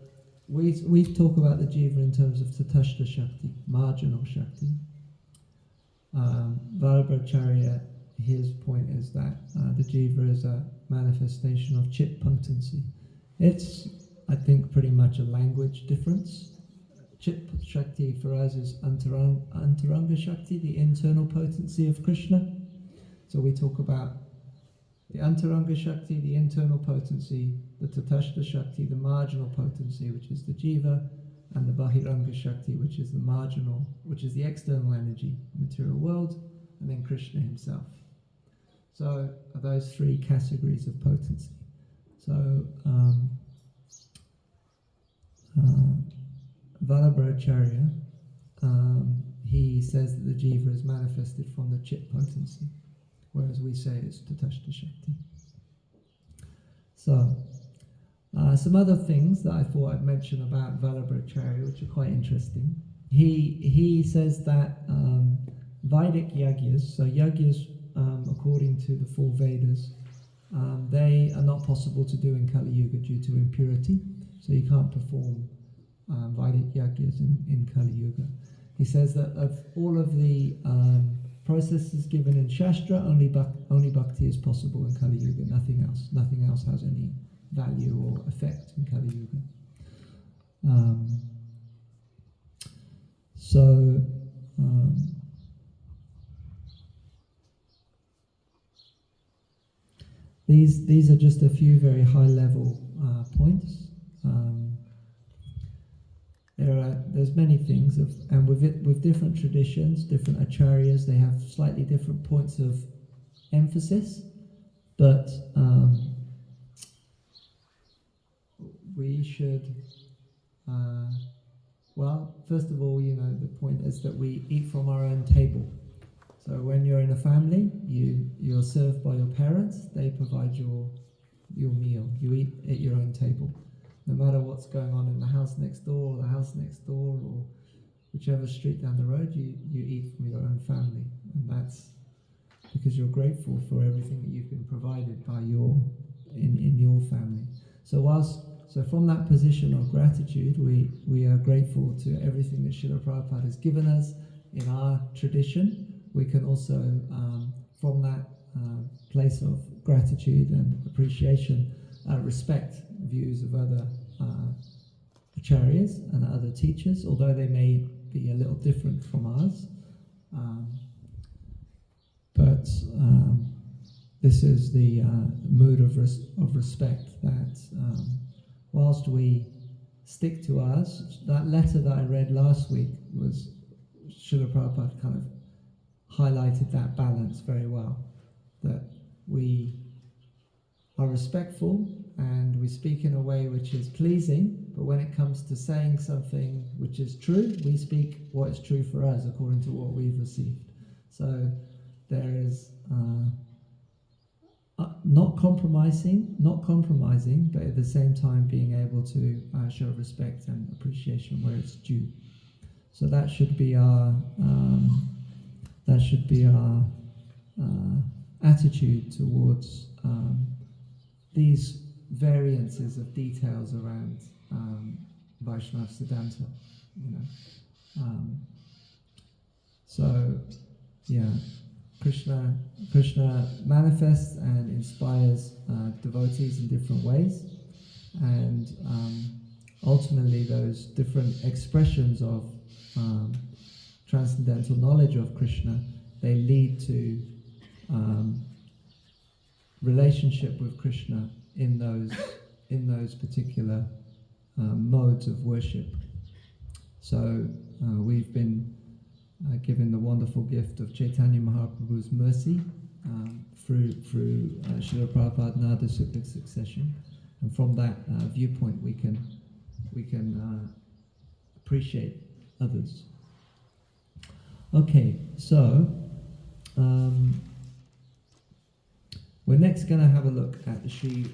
we talk about the jiva in terms of tatashta shakti, marginal shakti. Vallabhacharya, his point is that the jiva is a manifestation of chit potency. It's, I think, pretty much a language difference. Chit Shakti for us is Antaranga Shakti, the internal potency of Krishna. So we talk about the Antaranga Shakti, the internal potency, the Tatashta Shakti, the marginal potency, which is the jiva, and the Bahiranga Shakti, which is the marginal, which is the external energy, material world, and then Krishna himself. So are those three categories of potency. So Vallabhacharya, he says that the jiva is manifested from the chit potency, whereas we say it's tatashta shakti. So, some other things that I thought I'd mention about Vallabhacharya, which are quite interesting. He says that Vedic yagyas, so yagyas according to the four Vedas, they are not possible to do in Kali Yuga due to impurity, so you can't perform Vedic yagyas in Kali Yuga. He says that of all of the processes given in Shastra, only bhakti is possible in Kali Yuga, nothing else. Nothing else has any value or effect in Kali Yuga. These are just a few very high level points. There's many things, and with different traditions, different acharyas, they have slightly different points of emphasis, but we should, well, first of all, the point is that we eat from our own table. So when you're in a family, you're served by your parents, they provide your meal, you eat at your own table. No matter what's going on in the house next door, or the house next door, or whichever street down the road, you eat from your own family. And that's because you're grateful for everything that you've been provided by in your family. So from that position of gratitude, we are grateful to everything that Srila Prabhupada has given us in our tradition. We can also, from that place of gratitude and appreciation, respect views of other acharyas and other teachers, although they may be a little different from ours. But this is the mood of respect that whilst we stick to ours, that letter that I read last week was Srila Prabhupada kind of highlighted that balance very well, that we are respectful and we speak in a way which is pleasing, but when it comes to saying something which is true, we speak what is true for us according to what we've received. So there is not compromising, but at the same time being able to show respect and appreciation where it's due. So that should be our attitude towards these variances of details around Vaishnava Siddhanta, So, yeah, Krishna manifests and inspires devotees in different ways, and ultimately those different expressions of transcendental knowledge of Krishna, they lead to relationship with Krishna in those particular modes of worship. So we've been given the wonderful gift of Chaitanya Mahaprabhu's mercy through Srila Prabhupada and Nada Cyclic succession, and from that viewpoint we can appreciate others. Okay, so we're next going to have a look at the Sri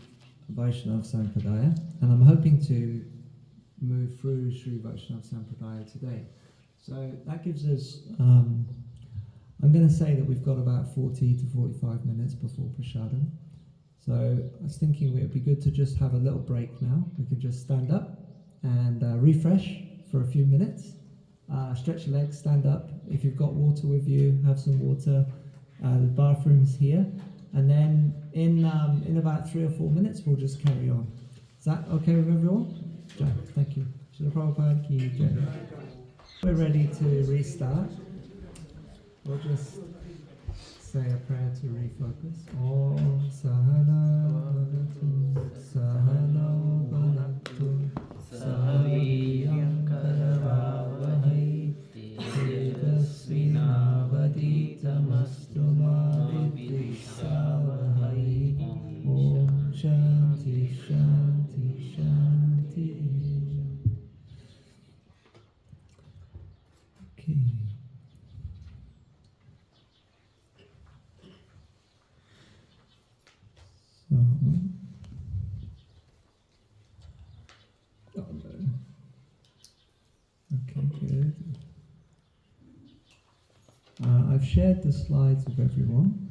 Vaishnava Sampradaya, and I'm hoping to move through Sri Vaishnava Sampradaya today. So that gives us, I'm going to say that we've got about 40 to 45 minutes before Prasadam. So I was thinking it would be good to just have a little break now. We could just stand up and refresh for a few minutes. Stretch your legs, stand up. If you've got water with you, have some water. The bathroom's here. And then in about 3 or 4 minutes, we'll just carry on. Is that okay with everyone? Jai. Thank you. Srila Prabhupada ki jai. We're ready to restart. We'll just say a prayer to refocus. Om Sahana Bhavatu Sahano Bhanaktu Sahaviryam Karavavahai Tejasvinavaditamastu ma vidvishavahai. Om Shanti Shanti Shanti. Okay. Okay, good. I've shared the slides with everyone.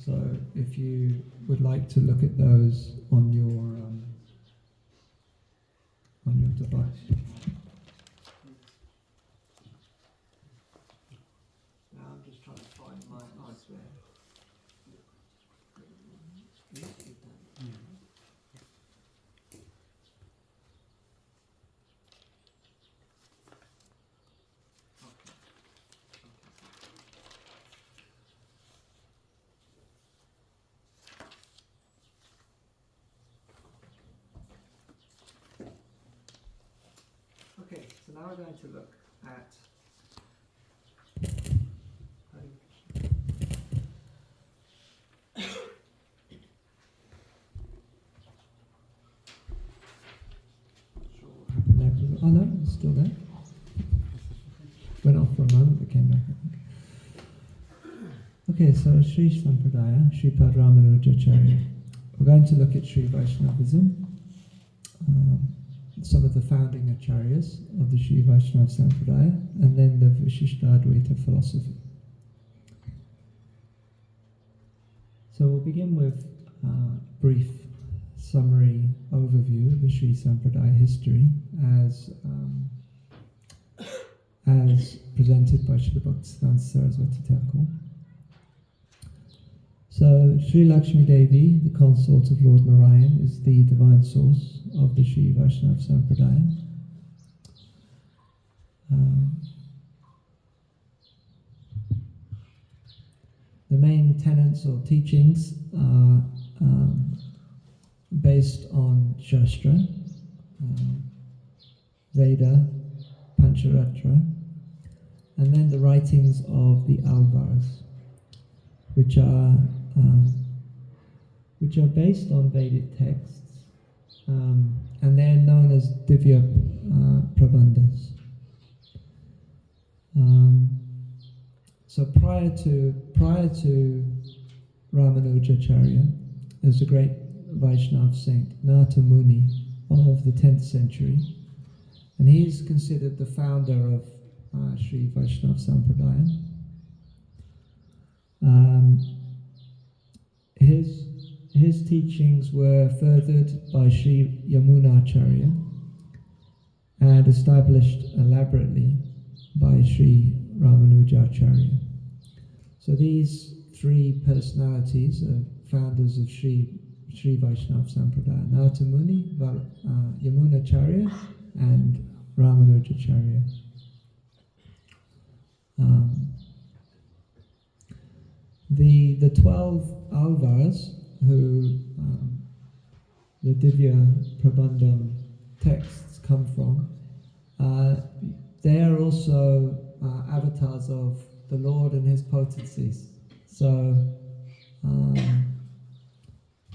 So if you would like to look at those on your device. Now I'm just trying to find my nice way. Okay, so now we're going to look at oh no, it's still there. Went off for a moment but came back, I think. Okay, so Sri Sampradaya, Sripad Ramanujacharya. We're going to look at Sri Vaishnavism. Some of the founding acharyas of the Sri Vaishnava Sampradaya, and then the Vishishtadvaita philosophy. So we'll begin with a brief summary overview of the Sri Sampradaya history as presented by Srila Bhaktisiddhanta Saraswati Thakur. So Sri Lakshmi Devi, the consort of Lord Narayan, is the divine source of the Sri Vaishnava Sampradaya. The main tenets or teachings are based on Shastra, Veda, Pancharatra, and then the writings of the Alvars, which are based on Vedic texts, and they're known as Divya Prabandhas. So prior to Ramanujacharya, there's a great Vaishnava saint, Nata Muni, of the 10th century, and he's considered the founder of Sri Vaishnava Sampradaya. His teachings were furthered by Sri Yamunacharya and established elaborately by Sri Ramanujacharya. So these three personalities are founders of Sri Vaishnava Sampradaya: Nata Muni, Yamunacharya, and Ramanujacharya. The 12 alvars who the Divya Prabandham texts come from, they are also avatars of the Lord and His potencies. So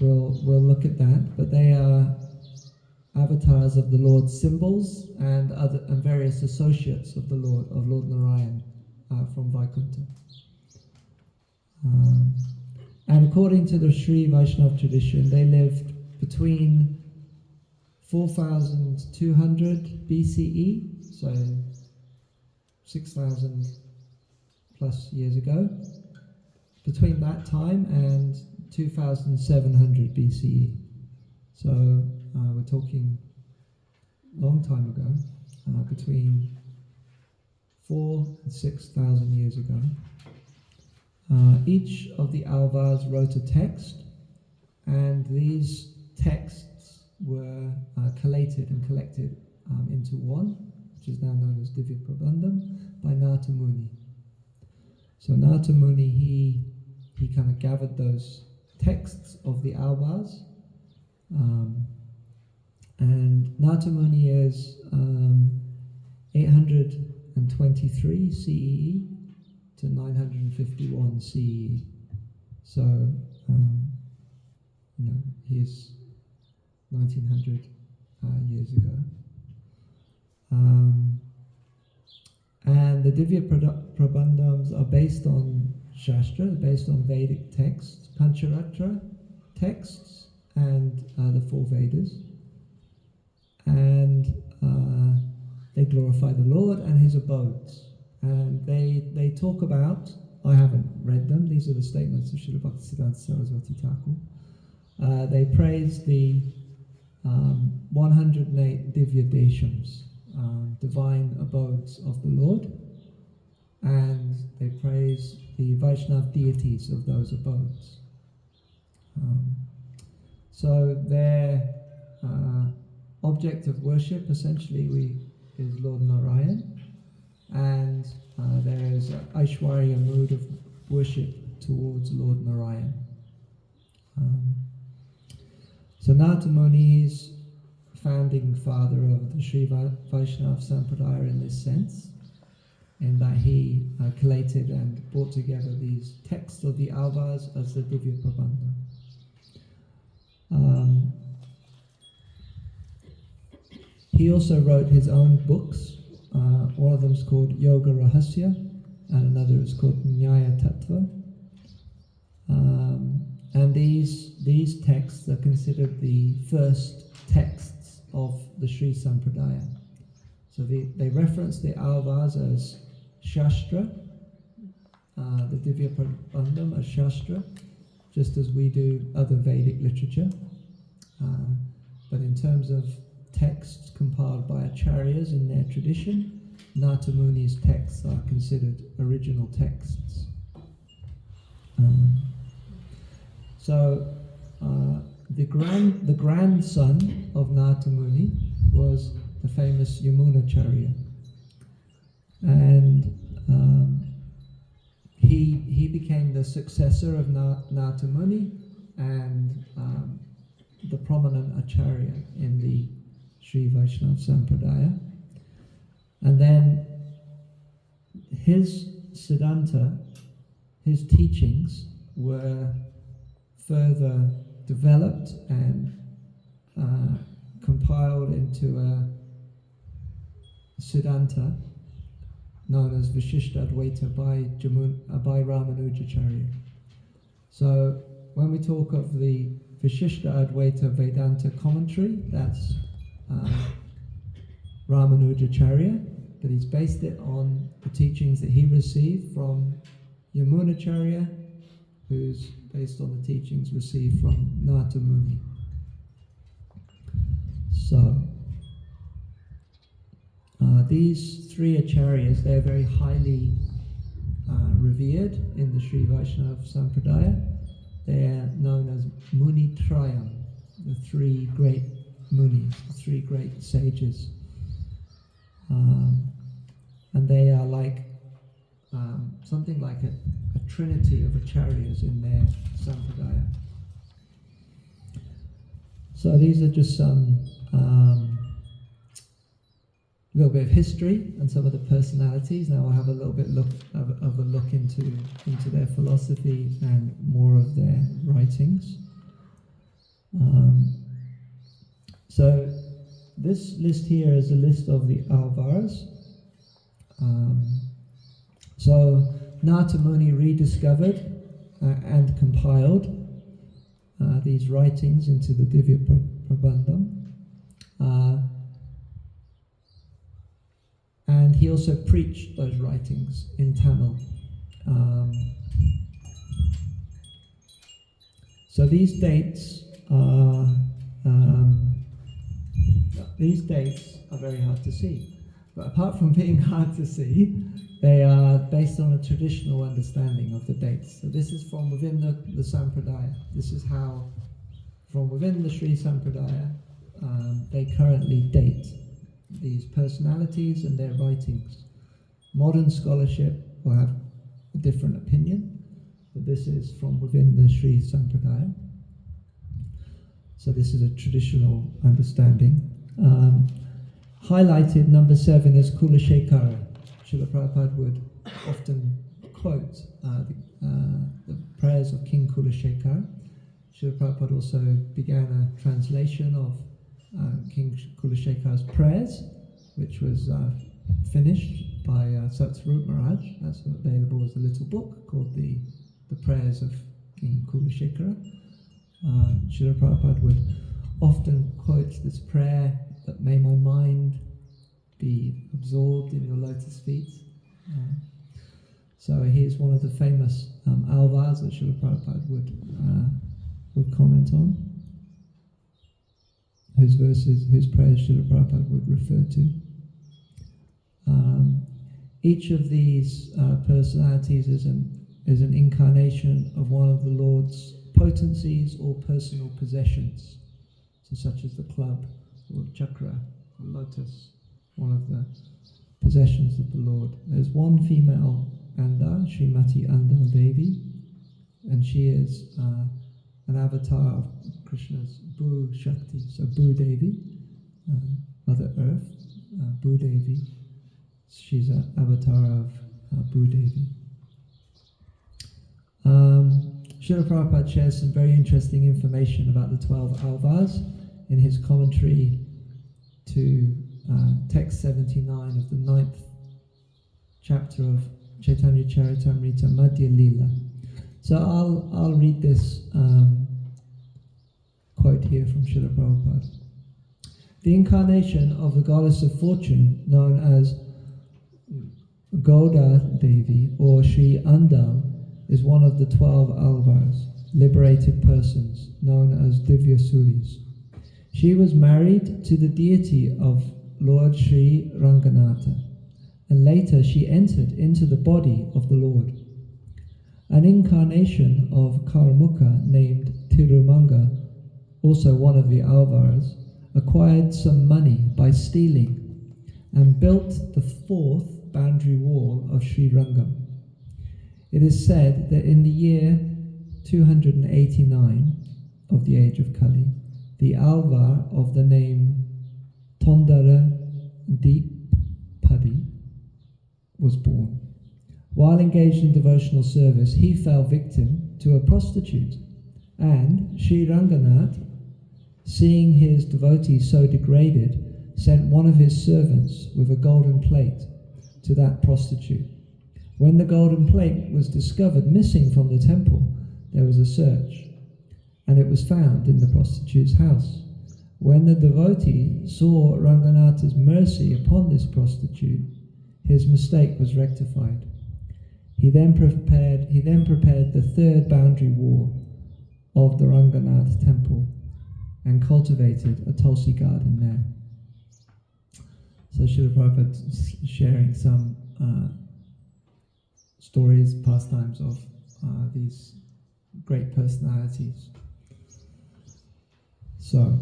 we'll look at that, but they are avatars of the Lord's symbols and various associates of the Lord, of Lord Narayan from Vaikuntha. And according to the Sri Vaishnava tradition, they lived between 4,200 BCE, so 6,000 plus years ago, between that time and 2,700 BCE. So we're talking a long time ago, between 4,000 and 6,000 years ago. Each of the alvars wrote a text, and these texts were collated and collected into one, which is now known as Divya Prabandham, by Nata Muni. So Nata Muni, he kind of gathered those texts of the alvars, and Nata Muni is 823 CEE to 951 CE. So, he is 1900 years ago. And the Divya Prabandhams are based on Shastra, based on Vedic texts, Pancharatra texts, and the four Vedas. And they glorify the Lord and His abodes. And they talk about, I haven't read them, these are the statements of Srila Bhaktisiddhanta Saraswati Thakur. They praise the 108 Divya Deshams, divine abodes of the Lord, and they praise the Vaishnava deities of those abodes. So their object of worship essentially is Lord Narayan, and there is an Aishwarya mood of worship towards Lord Narayan. So Nata Muni is founding father of the Sri Vaishnava Sampradaya in this sense, in that he collated and brought together these texts of the alvars as the Divya Prabandha. He also wrote his own books. One of them is called Yoga Rahasya, and another is called Nyaya Tattva. And these texts are considered the first texts of the Sri Sampradaya. So they reference the alvars as Shastra, the Divya Prabandham as Shastra, just as we do other Vedic literature. But in terms of texts compiled by acharyas in their tradition, Nata Muni's texts are considered original texts. So the grandson of Nata Muni was the famous Yamunacharya, and he became the successor of Nata Muni and the prominent acharya in the Sri Vaishnava Sampradaya. And then his Siddhanta, his teachings, were further developed and compiled into a Siddhanta known as Vishishta Advaita by Ramanujacharya. So when we talk of the Vishishta Advaita Vedanta commentary, that's Ramanujacharya, but he's based it on the teachings that he received from Yamunacharya, who's based on the teachings received from Nata Muni. So these three acharyas, they're very highly revered in the Sri Vaishnava Sampradaya. They're known as Muni Trayam, the three great munis, the three great sages. And they are like something like a trinity of acharyas in their sampradaya. So these are just some little bit of history and some of the personalities. Now we'll have a little bit of a look into their philosophy and more of their writings. So this list here is a list of the Alvaras. So Nata Muni rediscovered and compiled these writings into the Divya Prabandham. And he also preached those writings in Tamil. So these dates are very hard to see. But apart from being hard to see, they are based on a traditional understanding of the dates. So this is from within the Sampradaya. This is how, from within the Sri Sampradaya, they currently date these personalities and their writings. Modern scholarship will have a different opinion, but this is from within the Sri Sampradaya. So this is a traditional understanding. Highlighted number 7 is Kulashekara. Srila Prabhupada would often quote the prayers of King Kulashekara. Srila Prabhupada also began a translation of King Kulashekara's prayers, which was finished by Satsvarup Maharaj. That's available as a little book called the Prayers of King Kulashekara. Srila Prabhupada would often quote this prayer, that may my mind be absorbed in your lotus feet. So he is one of the famous alvas that Srila Prabhupada would comment on, whose verses, whose prayers Srila Prabhupada would refer to. Each of these personalities is an incarnation of one of the Lord's potencies or personal possessions, so such as the club or chakra or lotus, one of the possessions of the Lord. There's one female Anda, Srimati Andal Devi, and she is an avatar of Krishna's Bhu Shakti, so Bhu Devi, Mother Earth, Bhu Devi. She's an avatar of Bhu Devi. Srila Prabhupada shares some very interesting information about the 12 alvas in his commentary to text 79 of the 9th chapter of Chaitanya Charitamrita Madhya Lila. So I'll read this quote here from Srila Prabhupada. The incarnation of the goddess of fortune, known as Gauda Devi or Sri Andal, is one of the 12 alvars, liberated persons, known as Divya Suris. She was married to the deity of Lord Sri Ranganatha, and later she entered into the body of the Lord. An incarnation of Karamukha named Tirumanga, also one of the alvars, acquired some money by stealing and built the 4th boundary wall of Sri Rangam. It is said that in the year 289 of the age of Kali, the alvar of the name Tondara Deepadi was born. While engaged in devotional service, he fell victim to a prostitute, and Sri Ranganath, seeing his devotee so degraded, sent one of his servants with a golden plate to that prostitute. When the golden plate was discovered missing from the temple, there was a search, and it was found in the prostitute's house. When the devotee saw Ranganatha's mercy upon this prostitute, his mistake was rectified. He then prepared the 3rd boundary wall of the Ranganath temple and cultivated a Tulsi garden there. So Srila Prabhupada is sharing some stories, pastimes of these great personalities. So,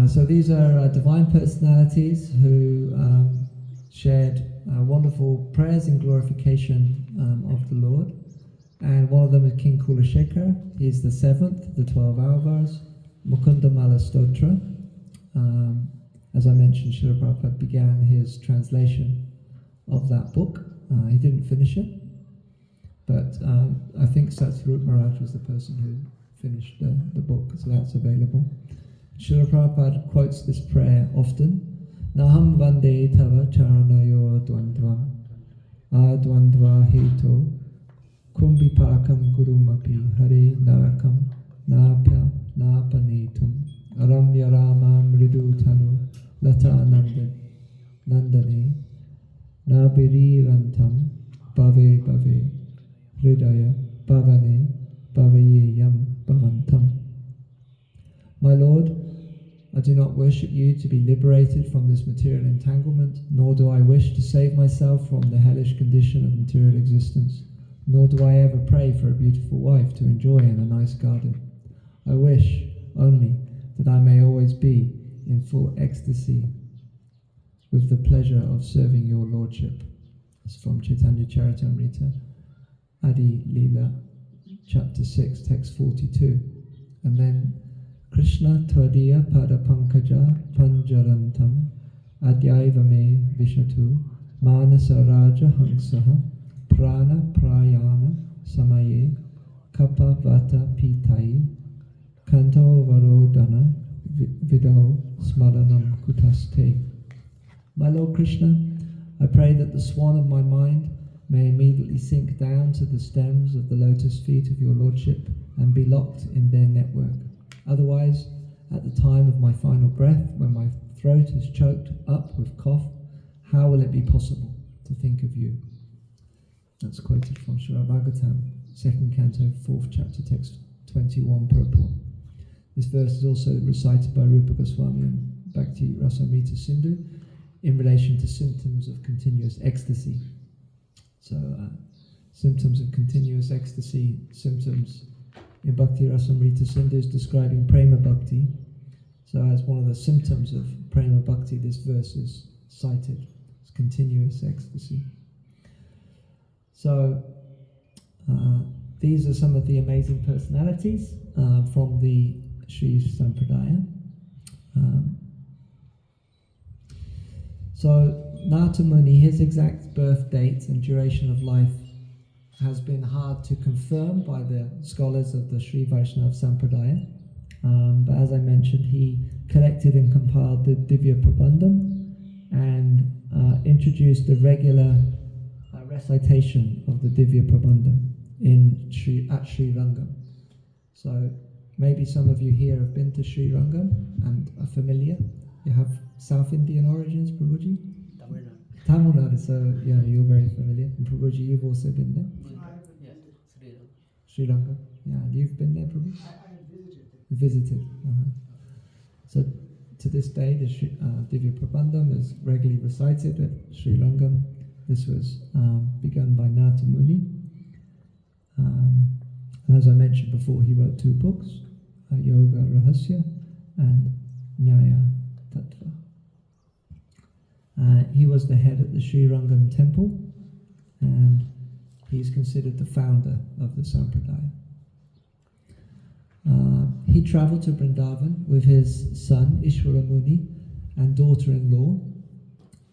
So these are divine personalities who shared wonderful prayers in glorification of the Lord. And one of them is King Kulashekara. He's the seventh, the 12 Alvars, Mukunda Mala Stotra. As I mentioned, Srila Prabhupada began his translation of that book. He didn't finish it, but I think Satsvarup Maharaj was the person who finished the book, so that's available. Srila Prabhupada quotes this prayer often. Naham vande tava charanayo dvandvam advandva heto kumbhipakam gurumapi hare narakam napya napanetum aramya rama mridu tanu lata nandane nabirirantam bhave bhave hridaya bhavane bhavayeyam bhavantam. My Lord, I do not worship you to be liberated from this material entanglement, nor do I wish to save myself from the hellish condition of material existence, nor do I ever pray for a beautiful wife to enjoy in a nice garden. I wish only that I may always be in full ecstasy with the pleasure of serving your Lordship. It's from Chaitanya Charitamrita, Adi Leela, chapter 6, text 42. And then Krishna Tvadiya Pada Pankaja Panjarantam Adyaiva me Vishatu Manasa Raja Hangsaha Prana Prayana Samaye Kappa Vata Pitai Kanto Varodana Vido Smaranam Kutaste. My Lord Krishna, I pray that the swan of my mind may immediately sink down to the stems of the lotus feet of your Lordship and be locked in their network. Otherwise, at the time of my final breath, when my throat is choked up with cough, how will it be possible to think of you? That's quoted from Srimad Bhagavatam, 2nd canto, 4th chapter, text 21, purport. This verse is also recited by Rupa Goswami and Bhakti Rasamrita Sindhu in relation to symptoms of continuous ecstasy. So, symptoms of continuous ecstasy, symptoms in Bhakti Rasamrita Sindhu is describing Prema Bhakti. So as one of the symptoms of Prema Bhakti, this verse is cited. It's continuous ecstasy. So these are some of the amazing personalities from the Sri Sampradaya. So Nata Muni, his exact birth date and duration of life has been hard to confirm by the scholars of the Sri Vaisnava Sampradaya. But as I mentioned, he collected and compiled the Divya Prabandham and introduced the regular recitation of the Divya Prabandham at Sri Rangam. So maybe some of you here have been to Sri Rangam and are familiar. You have South Indian origins, Prabhuji? Tamil Nadu, so yeah, you're very familiar. And Prabhuji, you've also been there? Yes, Sri Lanka. Sri Lanka, yeah. And you've been there, Prabhu? I visited. Visited. So to this day, the Divya Prabandham is regularly recited at Sri Rangam. This was begun by Nata Muni. And as I mentioned before, he wrote 2 books, Yoga Rahasya and Nyaya Tattva. He was the head at the Sri Rangam temple, and he's considered the founder of the Sampradaya. He travelled to Vrindavan with his son Ishvara Muni and daughter-in-law,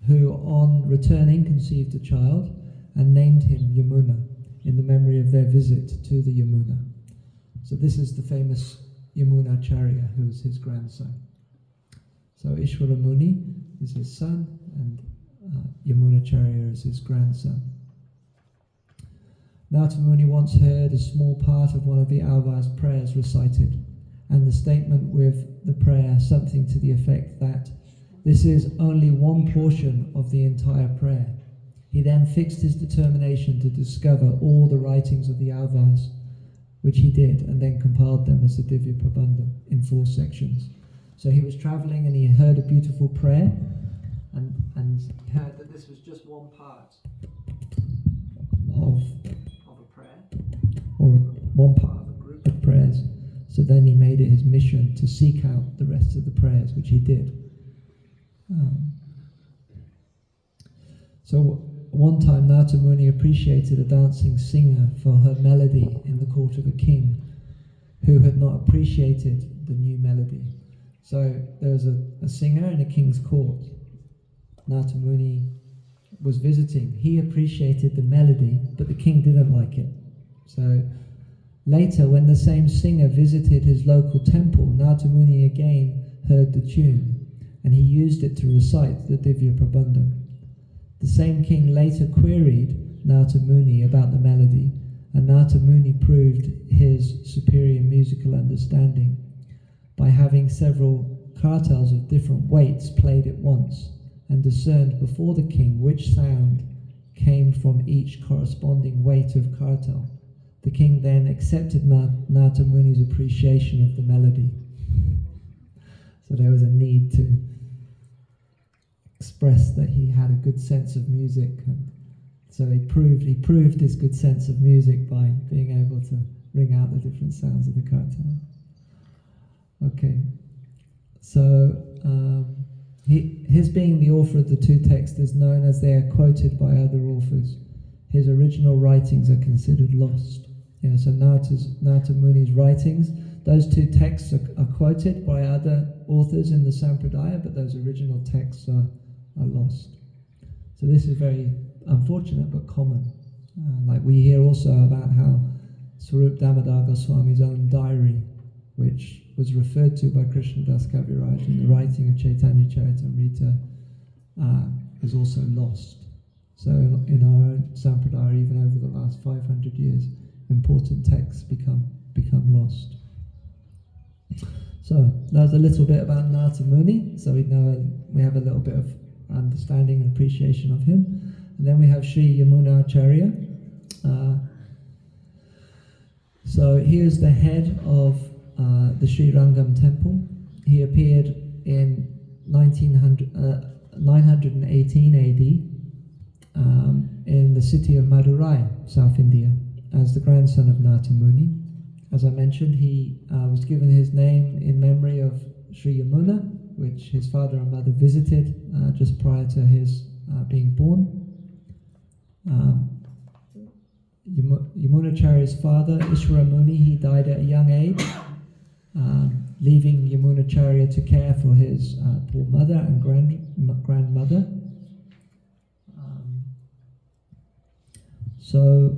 who on returning conceived a child and named him Yamuna in the memory of their visit to the Yamuna. So this is the famous Yamunacharya, who is his grandson. So Ishvara Muni is his son, and Yamunacharya is his grandson. Nata Muni once heard a small part of one of the Alvar's prayers recited, and the statement with the prayer something to the effect that this is only one portion of the entire prayer. He then fixed his determination to discover all the writings of the Alvars, which he did, and then compiled them as the Divya Prabandham in 4 sections. So he was travelling and he heard a beautiful prayer, and heard that this was just one part of a prayer, or one part of a group of prayers. So then he made it his mission to seek out the rest of the prayers, which he did. So one time Narada Muni appreciated a dancing singer for her melody in the court of a king who had not appreciated the new melody. So there was a singer in a king's court. Narada Muni was visiting. He appreciated the melody, but the king didn't like it. So later, when the same singer visited his local temple, Narada Muni again heard the tune, and he used it to recite the Divya Prabandham. The same king later queried Narada Muni about the melody, and Narada Muni proved his superior musical understanding by having several kartals of different weights played at once, and discerned before the king which sound came from each corresponding weight of kartal. The king then accepted Narada Muni's appreciation of the melody. So there was a need to express that he had a good sense of music, and so he proved his good sense of music by being able to bring out the different sounds of the kartal. Okay, so his being the author of the two texts is known as they are quoted by other authors. His original writings are considered lost. Yeah, so Narada Muni's writings, those two texts are quoted by other authors in the sampradaya, but those original texts are lost. So this is very unfortunate but common. Like we hear also about how Swarup Damodar Goswami's own diary, which was referred to by Krishnadas Kaviraj in the writing of Chaitanya Charitamrita, is also lost. So in our own sampradaya, even over the last 500 years, important texts become lost. So that was a little bit about Narada Muni. So we have a little bit of understanding and appreciation of him. And then we have Sri Yamuna Acharya. So he is the head of the Sri Rangam temple. He appeared in 918 AD in the city of Madurai, South India, as the grandson of Narada Muni. As I mentioned, he was given his name in memory of Sri Yamuna, which his father and mother visited just prior to his being born. Yamunacharya's father, Ishwara Muni, he died at a young age, leaving Yamunacharya to care for his poor mother and grandmother. So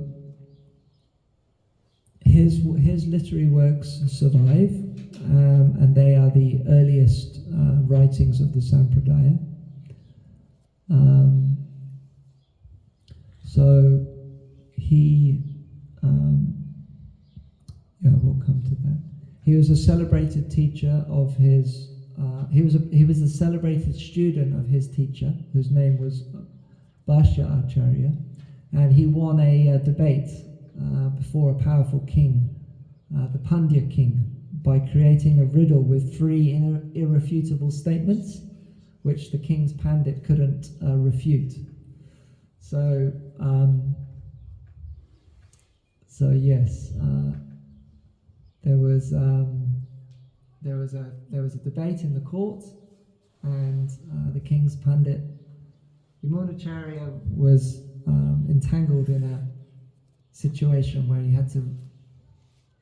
his literary works survive, and they are the earliest writings of the sampradaya. So he, we'll come to that. He was a celebrated teacher of his. He was a celebrated student of his teacher, whose name was Bhashya Acharya, and he won a debate before a powerful king, the Pandya king, by creating a riddle with 3 irrefutable statements, which the king's Pandit couldn't refute. So yes, there was a debate in the court, and the king's Pandit Yamunacharya was entangled in a situation where he had to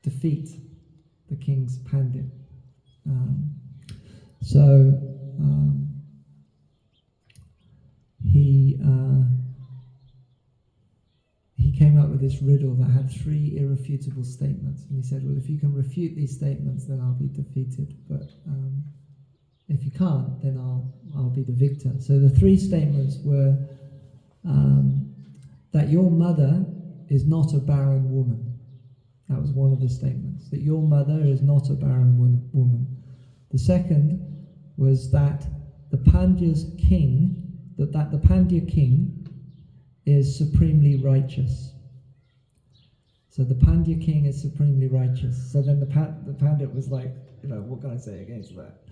defeat the king's Pandit. He came up with this riddle that had 3 irrefutable statements, and he said, well, if you can refute these statements, then I'll be defeated, but if you can't, then I'll be the victor. So the 3 statements were that your mother is not a barren woman. That was one of the statements, that your mother is not a barren woman. The second was that the Pandya's king, that the Pandya king is supremely righteous. So the Pandya king is supremely righteous. So then the Pandit was like, what can I say against that?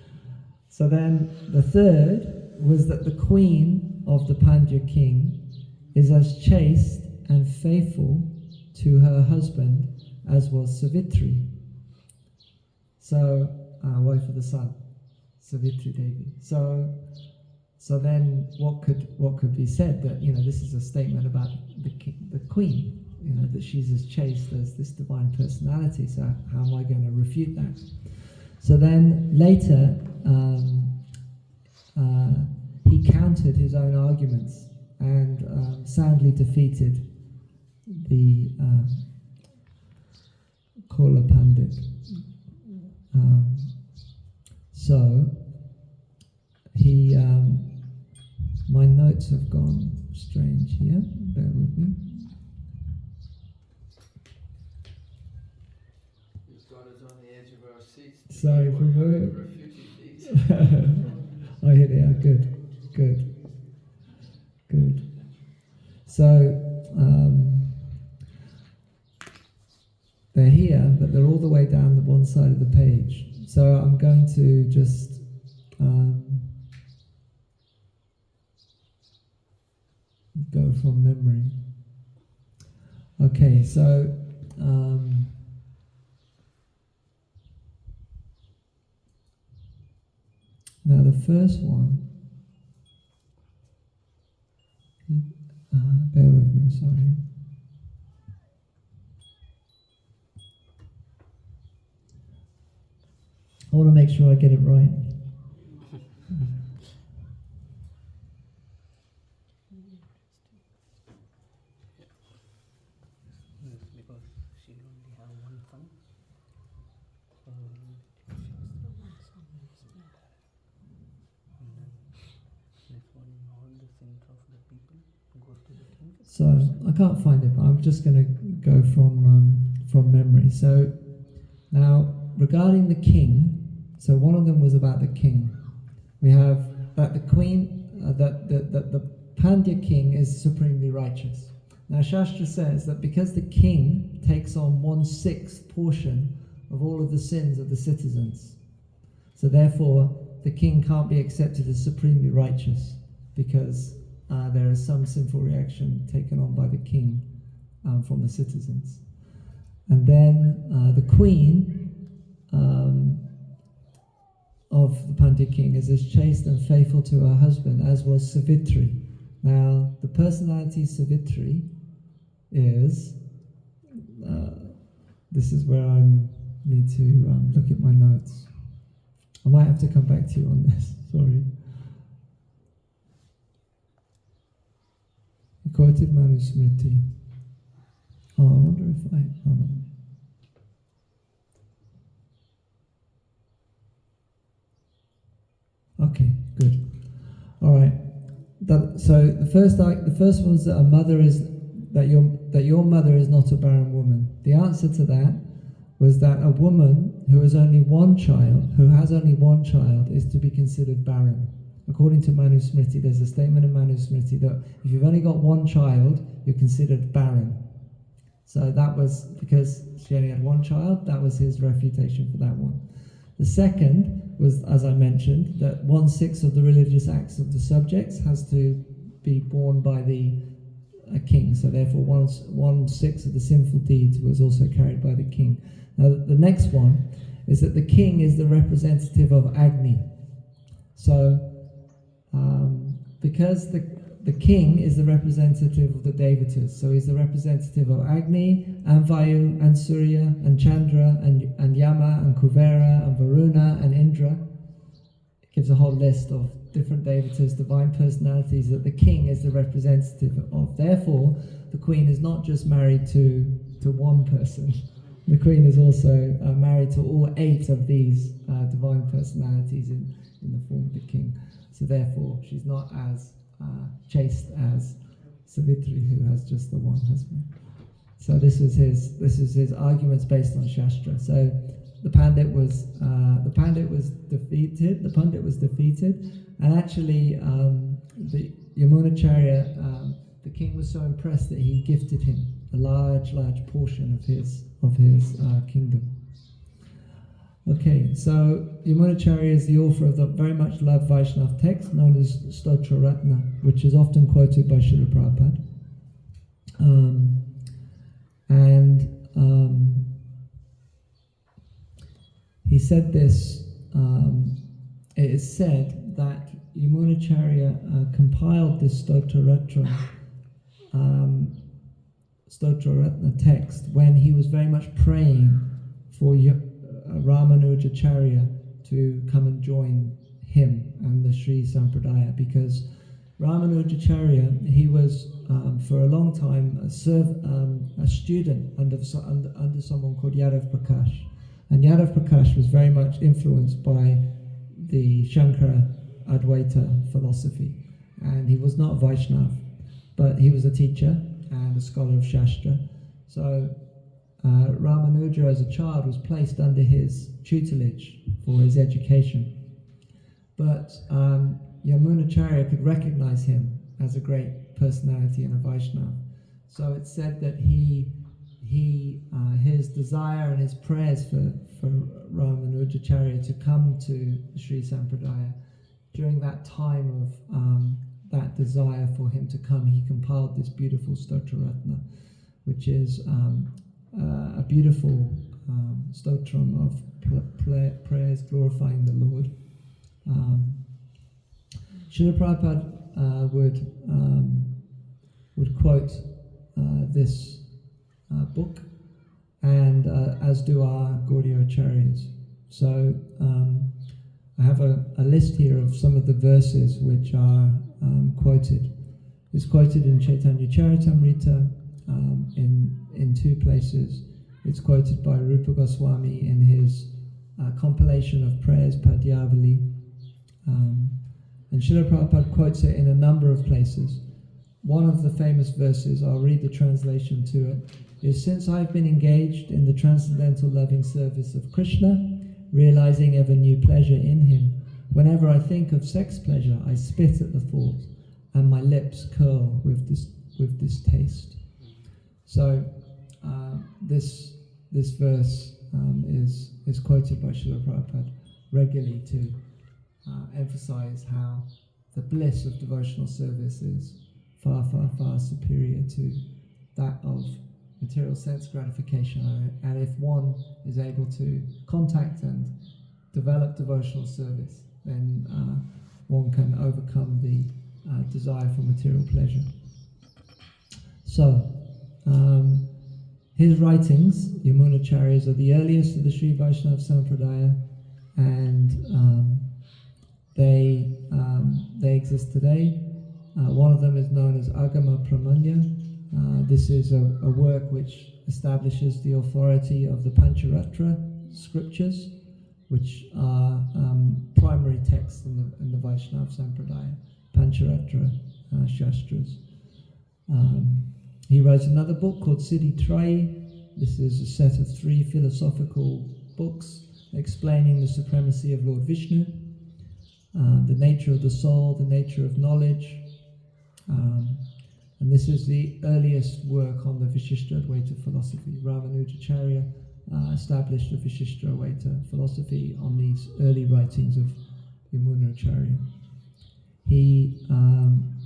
So then the third was that the queen of the Pandya king is as chaste and faithful to her husband as was Savitri. So, wife of the sun, Savitri Devi. So then, what could be said that this is a statement about the queen, that she's as chaste as this divine personality. So how am I going to refute that? So then later, he countered his own arguments and soundly defeated the Kola Pandit. So he, my notes have gone strange here. Bear with me. He's got us on the edge of our seats. Sorry, Prabhu. Refugee seats. Oh, here they are. Good. So they're here, but they're all the way down the one side of the page. So I'm going to just go from memory. Okay, so now the first one, bear with me, sorry. I want to make sure I get it right. Because she only have one son. This one, all the sins of the people go to the king. So I can't find it, but I'm just going to go from memory. So now regarding the king, so one of them was about the king. We have that the queen, that the Pandya king is supremely righteous. Now Shastra says that because the king takes on 1/6 portion of all of the sins of the citizens, so therefore the king can't be accepted as supremely righteous because there is some sinful reaction taken on by the king from the citizens. And then the queen of the Pandya king is as chaste and faithful to her husband as was Savitri. Now the personality Savitri is, this is where I need to look at my notes. I might have to come back to you on this, sorry. Quoted Manusmriti. Oh, I wonder if hold on. Okay, good. All right. So the first one's that your mother is not a barren woman. The answer to that was that a woman who has only one child, is to be considered barren. According to Manusmriti, there's a statement in Manusmriti that if you've only got one child, you're considered barren. So that was because she only had one child. That was his refutation for that one. The second was, as I mentioned, that 1/6 of the religious acts of the subjects has to be borne by the king. So therefore 1/6 of the sinful deeds was also carried by the king. Now the next one is that the king is the representative of Agni. So because the king is the representative of the devatas, so he's the representative of Agni and Vayu and Surya and Chandra and Yama and Kuvera and Varuna and Indra. It gives a whole list of different devatas, divine personalities that the king is the representative of. Therefore, the queen is not just married to one person. The queen is also married to all 8 of these divine personalities in the form of the king. So therefore, she's not as chaste as Savitri, who has just the one husband. So this is his arguments based on Shastra. So the Pandit was defeated, and actually the Yamunacharya, the king was so impressed that he gifted him a large portion of his kingdom. Okay, so Yamunacharya is the author of the very much loved Vaishnava text known as Stotra Ratna, which is often quoted by Srila Prabhupada. he said this, it is said that Yamunacharya compiled this Stotraratna text when he was very much praying for Ramanujacharya to come and join him and the Sri Sampradaya, because Ramanujacharya, he was for a long time a student under someone called Yadav Prakash, and Yadav Prakash was very much influenced by the Shankara Advaita philosophy, and he was not Vaishnav, but he was a teacher and a scholar of Shastra. So Ramanuja as a child was placed under his tutelage for his education. But Yamunacharya could recognize him as a great personality and a Vaishnava. So it's said that his desire and his prayers for Ramanujacharya to come to Sri Sampradaya, during that time of that desire for him to come, he compiled this beautiful Stotraratna, which is a beautiful stotram of prayers glorifying the Lord. Srila Prabhupada would quote this book, and as do our Gaudiya Acharyas. So I have a list here of some of the verses which are quoted. It's quoted in Chaitanya Charitamrita in two places. It's quoted by Rupa Goswami in his compilation of prayers, Padyavali. And Srila Prabhupada quotes it in a number of places. One of the famous verses, I'll read the translation to it, is, "Since I've been engaged in the transcendental loving service of Krishna, realizing ever new pleasure in him, whenever I think of sex pleasure, I spit at the thought, and my lips curl with distaste." So this verse is quoted by Srila Prabhupada regularly to emphasize how the bliss of devotional service is far, far, far superior to that of material sense gratification. And if one is able to contact and develop devotional service, then one can overcome the desire for material pleasure. So, his writings, Yamunacharya's, are the earliest of the Sri Vaishnava Sampradaya, and they exist today. One of them is known as Agama Pramanya. This is a work which establishes the authority of the Pancharatra scriptures, which are primary texts in the Vaishnava Sampradaya, Pancharatra Shastras. He wrote another book called Siddhi Trayi. This is a set of 3 philosophical books explaining the supremacy of Lord Vishnu, the nature of the soul, the nature of knowledge. And this is the earliest work on the Vishishta Advaita philosophy. Ramanujacharya established the Vishishta Advaita philosophy on these early writings of Yamunacharya. He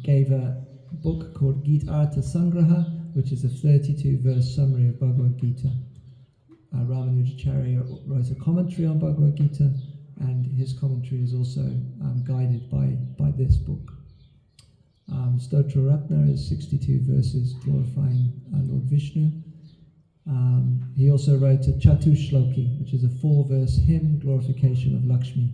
gave a book called Gita Artha Sangraha, which is a 32-verse summary of Bhagavad Gita. Ramanujacharya wrote a commentary on Bhagavad Gita, and his commentary is also guided by this book. Stotra Ratna is 62 verses glorifying Lord Vishnu. He also wrote a Chatushloki, which is a 4-verse hymn glorification of Lakshmi.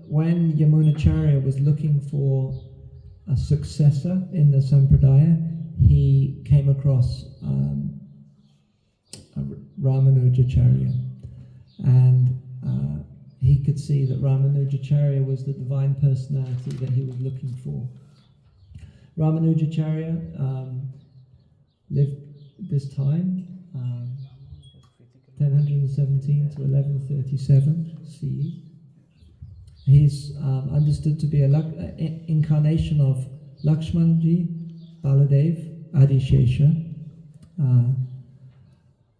When Yamunacharya was looking for a successor in the Sampradaya, he came across Ramanujacharya, and he could see that Ramanujacharya was the divine personality that he was looking for. Ramanujacharya lived this time, 1017 to 1137 CE. He's understood to be an incarnation of Lakshmanji, Baladev, Adishesha.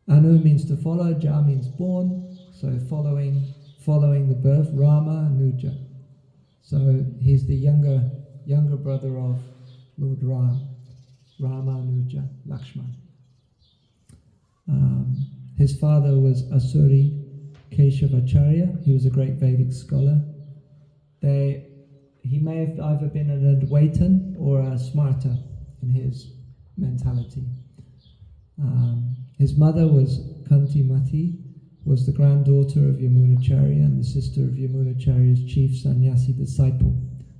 Anu means to follow, Ja means born, so following the birth, Rama Nuja. So he's the younger brother of Lord Ram, Rama Nuja, Lakshman. His father was Asuri Keshavacharya. He was a great Vedic scholar. He may have either been an Advaitin or a Smarta in his mentality. His mother was Kantimati, was the granddaughter of Yamunacharya and the sister of Yamunacharya's chief sannyasi disciple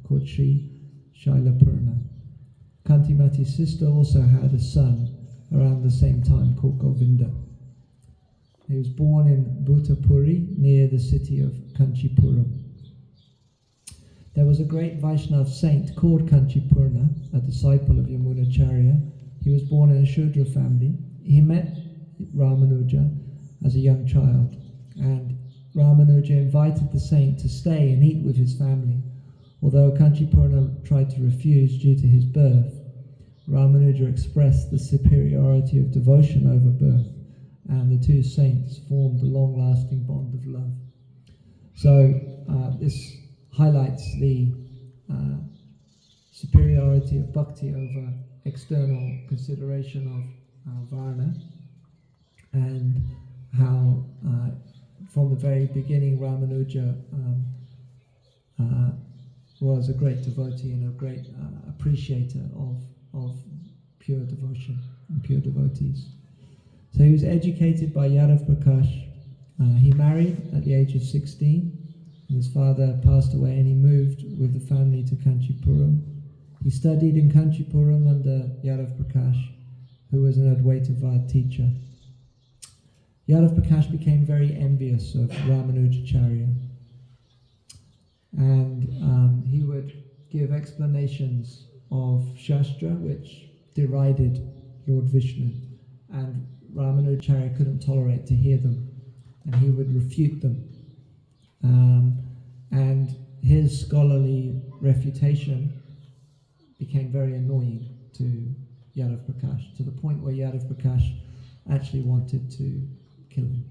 called Sri Shailapurna. Kantimati's sister also had a son around the same time called Govinda. He was born in Bhuttapuri near the city of Kanchipuram. There was a great Vaishnava saint called Kanchipurna, a disciple of Yamunacharya. He was born in a Shudra family. He met Ramanuja as a young child, and Ramanuja invited the saint to stay and eat with his family. Although Kanchipurna tried to refuse due to his birth, Ramanuja expressed the superiority of devotion over birth, and the two saints formed a long-lasting bond of love. So this highlights the superiority of bhakti over external consideration of varna, and how from the very beginning Ramanuja was a great devotee and a great appreciator of pure devotion and pure devotees. So he was educated by Yadav Prakash. He married at the age of 16. His father passed away and he moved with the family to Kanchipuram. He studied in Kanchipuram under Yadav Prakash, who was an Advaitavad teacher. Yadav Prakash became very envious of Ramanujacharya, and he would give explanations of Shastra which derided Lord Vishnu, and Ramanujacharya couldn't tolerate to hear them, and he would refute them. And his scholarly refutation became very annoying to Yadav Prakash, to the point where Yadav Prakash actually wanted to kill him,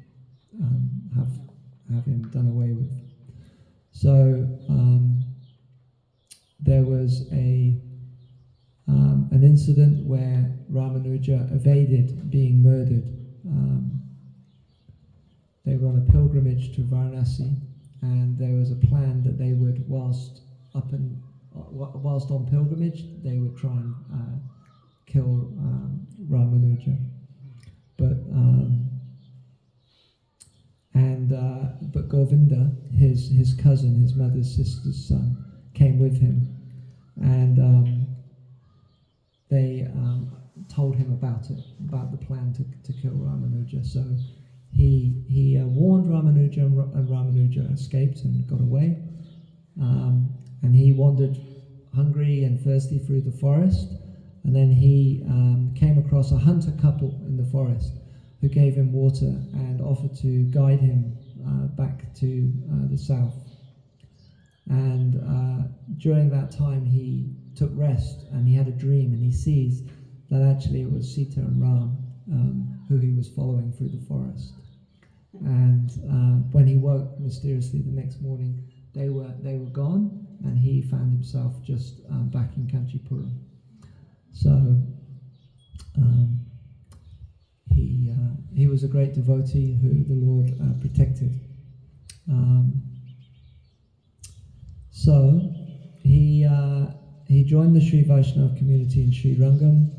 have him done away with. So there was an incident where Ramanuja evaded being murdered. They were on a pilgrimage to Varanasi, and there was a plan that they would, whilst on pilgrimage, they would try and kill Ramanuja. But Govinda, his cousin, his mother's sister's son, came with him, and they told him about the plan to kill Ramanuja. So he warned Ramanuja, and Ramanuja escaped and got away. And he wandered hungry and thirsty through the forest, and then he came across a hunter couple in the forest who gave him water and offered to guide him back to the south. And during that time he took rest, and he had a dream, and he sees that actually it was Sita and Ram who he was following through the forest. And when he woke mysteriously the next morning, they were gone, and he found himself just back in Kanchipuram. So he was a great devotee who the Lord protected. So he joined the Sri Vaishnava community in Sri Rangam,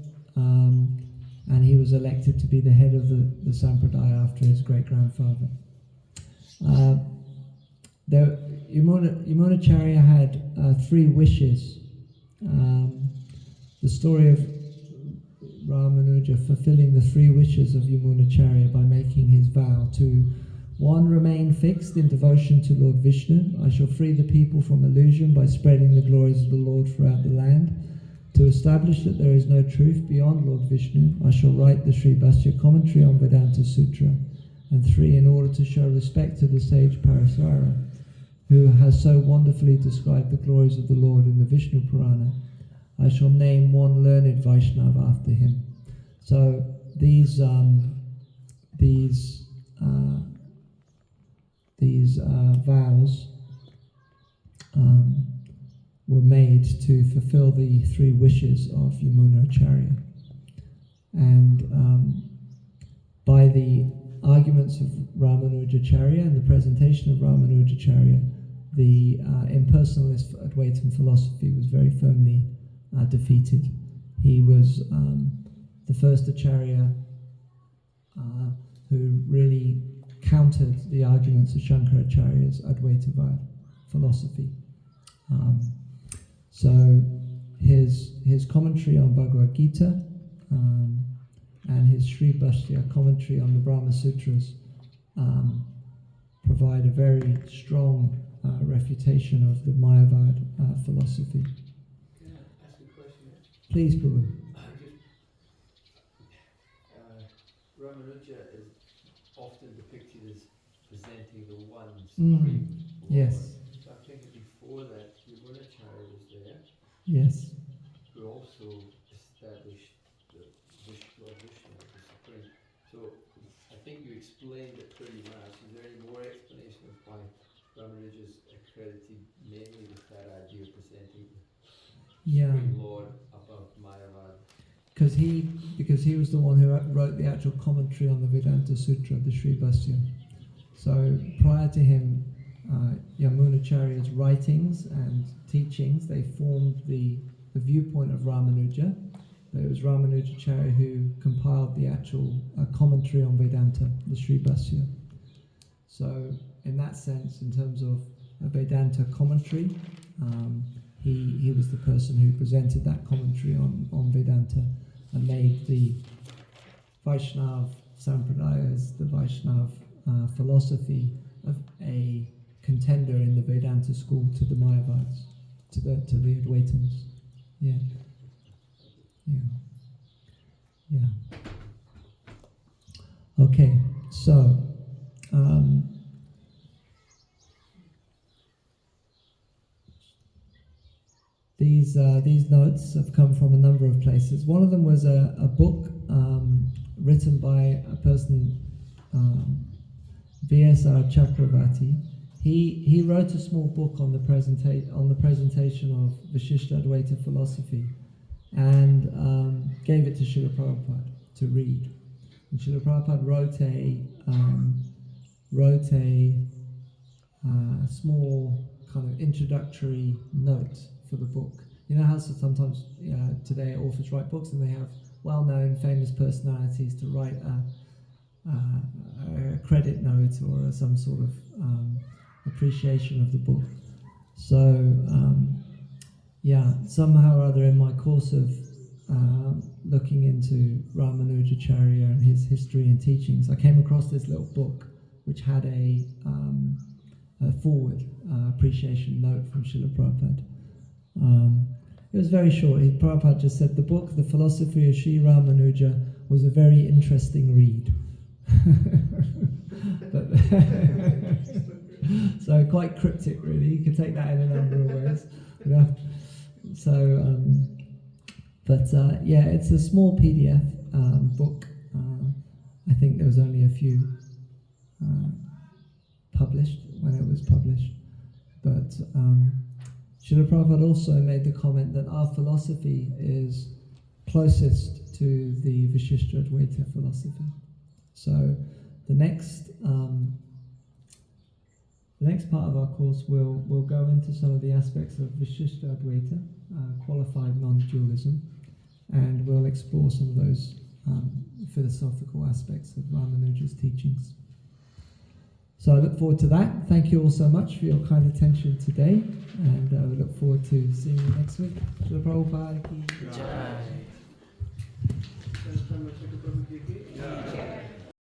and he was elected to be the head of the sampradaya after his great-grandfather. Yamunacharya had 3 wishes. The story of Ramanuja fulfilling the 3 wishes of Yamunacharya by making his vow to 1. Remain fixed in devotion to Lord Vishnu. I shall free the people from illusion by spreading the glories of the Lord throughout the land. To establish that there is no truth beyond Lord Vishnu, I shall write the Sri Bhashya commentary on Vedanta Sutra. And 3. In order to show respect to the sage Parasara, who has so wonderfully described the glories of the Lord in the Vishnu Purana, I shall name 1 learned Vaishnava after him. So these vows were made to fulfill the 3 wishes of Yamunacharya. And by the arguments of Ramanujacharya and the presentation of Ramanujacharya, the impersonalist Advaitam philosophy was very firmly defeated. He was the first Acharya who really countered the arguments of Shankaracharya's Advaitavad philosophy. So his commentary on Bhagavad Gita and his Sri Bhastya commentary on the Brahma Sutras provide a very strong refutation of the Mayavad philosophy. Can I ask a question? Please, Prabhu. Ramanuja is often depicted as presenting the one Mm. supreme Lord. Yes. So I'm thinking before that, Yamunacharya was there, Yes. who also established the Lord Vishnu as the supreme. So I think you explained it pretty much. Is there any more explanation of why Ramanuja is accredited mainly with that idea of presenting the Supreme Lord above Mayavad? Because he was the one who wrote the actual commentary on the Vedanta Sutra, the Sri Bhastya. So prior to him, Yamunacharya's writings and teachings, they formed the viewpoint of Ramanuja. But it was Ramanujacharya who compiled the actual commentary on Vedanta, the Sri Bhastya. So in that sense, in terms of a Vedanta commentary, he was the person who presented that commentary on Vedanta and made the Vaisnava sampradayas, the Vaisnava philosophy of a contender in the Vedanta school to the Mayavads, to the Advaitams. Yeah. Okay, so these notes have come from a number of places. One of them was a book written by a person, V.S.R. Chakravarti. He wrote a small book on the presentation of Vishishtadvaita philosophy and gave it to Srila Prabhupada to read. And Srila Prabhupada wrote a small kind of introductory note for the book. You know how sometimes today authors write books and they have well-known, famous personalities to write a credit note or some sort of appreciation of the book. So somehow or other in my course of looking into Ramanujacharya and his history and teachings, I came across this little book which had a forward appreciation note from Srila Prabhupada. It was very short. Prabhupada just said, the book, The Philosophy of Sri Ramanuja, was a very interesting read. So quite cryptic, really. You could take that in a number of ways. So, it's a small PDF book. I think there was only a few published when it was published. But Srila Prabhupada also made the comment that our philosophy is closest to the Vishishtadvaita philosophy. So the next part of our course will go into some of the aspects of Vishishtadvaita, qualified non-dualism, and we'll explore some of those philosophical aspects of Ramanuja's teachings. So I look forward to that. Thank you all so much for your kind attention today, and we look forward to seeing you next week. Srila Prabhupada ki jai. Prabhu ji ki